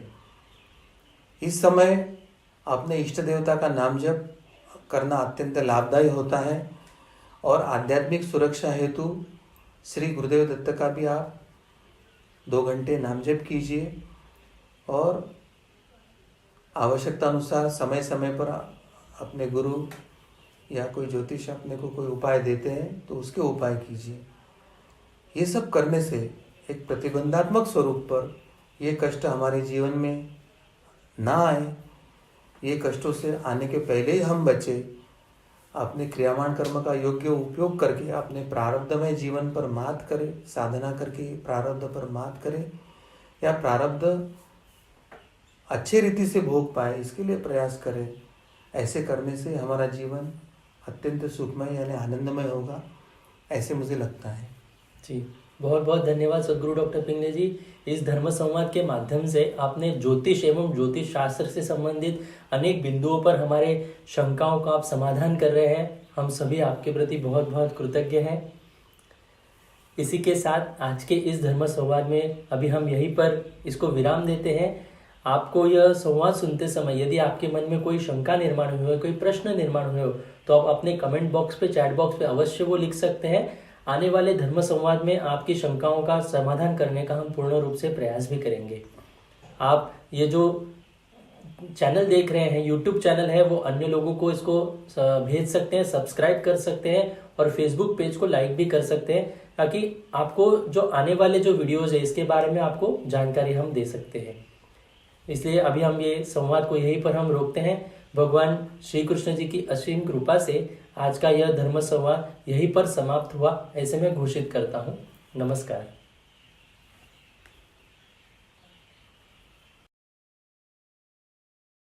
इस समय अपने इष्ट देवता का नाम जप करना अत्यंत लाभदायी होता है। और आध्यात्मिक सुरक्षा हेतु श्री गुरुदेव दत्त का भी आप 2 घंटे नाम जप कीजिए, और आवश्यकता अनुसार समय समय पर अपने गुरु या कोई ज्योतिष अपने को कोई उपाय देते हैं तो उसके उपाय कीजिए। ये सब करने से एक प्रतिबंधात्मक स्वरूप पर ये कष्ट हमारे जीवन में ना आए, ये कष्टों से आने के पहले ही हम बचे, अपने क्रियामान कर्म का योग्य उपयोग करके अपने प्रारब्धमय जीवन पर मात करें, साधना करके प्रारब्ध पर मात करें, या प्रारब्ध अच्छे रीति से भोग पाए, इसके लिए प्रयास करें। ऐसे करने से हमारा जीवन अत्यंत सुखमय यानी आनंदमय होगा, ऐसे मुझे लगता है। जी, बहुत बहुत धन्यवाद सदगुरु डॉक्टर पिंगले जी। इस धर्म संवाद के माध्यम से आपने ज्योतिष एवं ज्योतिष शास्त्र से संबंधित अनेक बिंदुओं पर हमारे शंकाओं का आप समाधान कर रहे हैं। हम सभी आपके प्रति बहुत बहुत कृतज्ञ हैं। इसी के साथ आज के इस धर्म संवाद में अभी हम यहीं पर इसको विराम देते हैं। आपको यह संवाद सुनते समय यदि आपके मन में कोई शंका निर्माण हुई हो, कोई प्रश्न निर्माण हुए हो, तो आप अपने कमेंट बॉक्स पे, चैट बॉक्स पे अवश्य वो लिख सकते हैं। आने वाले धर्म संवाद में आपकी शंकाओं का समाधान करने का हम पूर्ण रूप से प्रयास भी करेंगे। आप ये जो चैनल देख रहे हैं, यूट्यूब चैनल है, वो अन्य लोगों को इसको भेज सकते हैं, सब्सक्राइब कर सकते हैं और फेसबुक पेज को लाइक भी कर सकते हैं, ताकि आपको जो आने वाले जो वीडियोज़ है इसके बारे में आपको जानकारी हम दे सकते हैं। इसलिए अभी हम ये संवाद को यहीं पर हम रोकते हैं। भगवान श्री कृष्ण जी की असीम कृपा से आज का यह धर्म संवाद यहीं पर समाप्त हुआ, ऐसे मैं घोषित करता हूँ। नमस्कार।